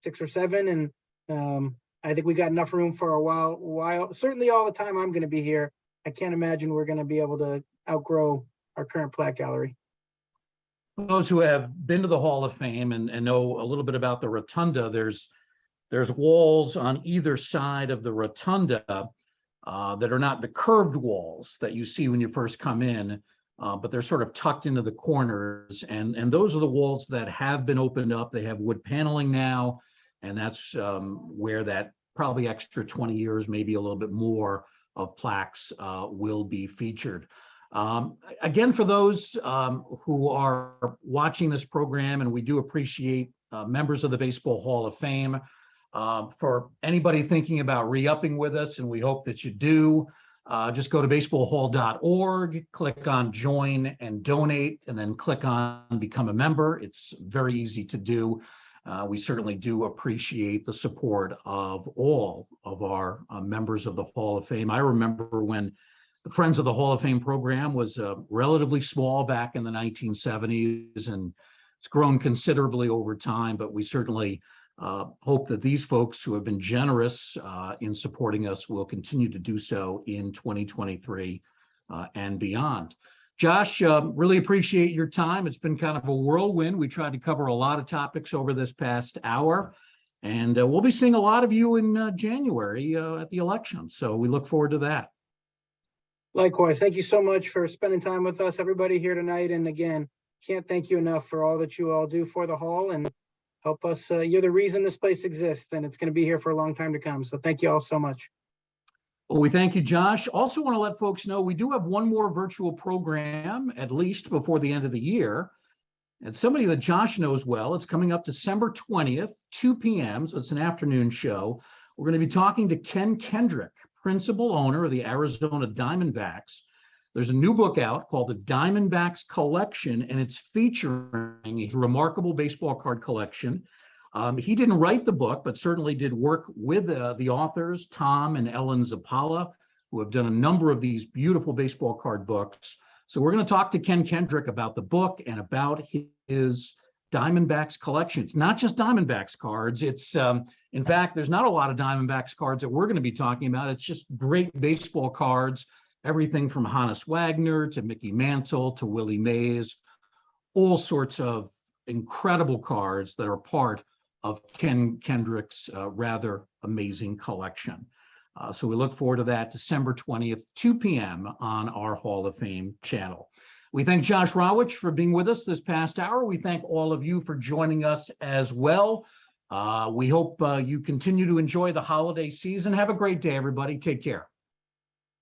6 or 7. And I think we got enough room for a while. Certainly all the time I'm going to be here. I can't imagine we're going to be able to outgrow our current plaque gallery. Those who have been to the Hall of Fame and know a little bit about the rotunda, there's walls on either side of the rotunda that are not the curved walls that you see when you first come in, but they're sort of tucked into the corners. And those are the walls that have been opened up. They have wood paneling now, and that's where that probably extra 20 years, maybe a little bit more of plaques will be featured. Again, for those who are watching this program, and we do appreciate members of the Baseball Hall of Fame, for anybody thinking about re-upping with us, and we hope that you do, just go to baseballhall.org, click on join and donate, and then click on become a member. It's very easy to do. We certainly do appreciate the support of all of our members of the Hall of Fame. I remember when the Friends of the Hall of Fame program was relatively small back in the 1970s, and it's grown considerably over time, but we certainly hope that these folks who have been generous in supporting us will continue to do so in 2023 and beyond. Josh, really appreciate your time. It's been kind of a whirlwind. We tried to cover a lot of topics over this past hour, and we'll be seeing a lot of you in January at the election. So we look forward to that. Likewise, thank you so much for spending time with us, everybody here tonight. And again, can't thank you enough for all that you all do for the Hall and help us. You're the reason this place exists, and it's going to be here for a long time to come. So thank you all so much. Well, we thank you, Josh. Also want to let folks know we do have one more virtual program, at least before the end of the year. And somebody that Josh knows well, it's coming up December 20th, 2 p.m., so it's an afternoon show. We're going to be talking to Ken Kendrick, principal owner of the Arizona Diamondbacks. There's a new book out called The Diamondbacks Collection, and it's featuring a remarkable baseball card collection. He didn't write the book, but certainly did work with the authors, Tom and Ellen Zappala, who have done a number of these beautiful baseball card books. So we're going to talk to Ken Kendrick about the book and about his Diamondbacks collection. It's not just Diamondbacks cards. It's, in fact, there's not a lot of Diamondbacks cards that we're going to be talking about. It's just great baseball cards, everything from Hannes Wagner to Mickey Mantle to Willie Mays, all sorts of incredible cards that are part of Ken Kendrick's rather amazing collection. So we look forward to that December 20th, 2 p.m. on our Hall of Fame channel. We thank Josh Rawitch for being with us this past hour. We thank all of you for joining us as well. We hope you continue to enjoy the holiday season. Have a great day, everybody. Take care.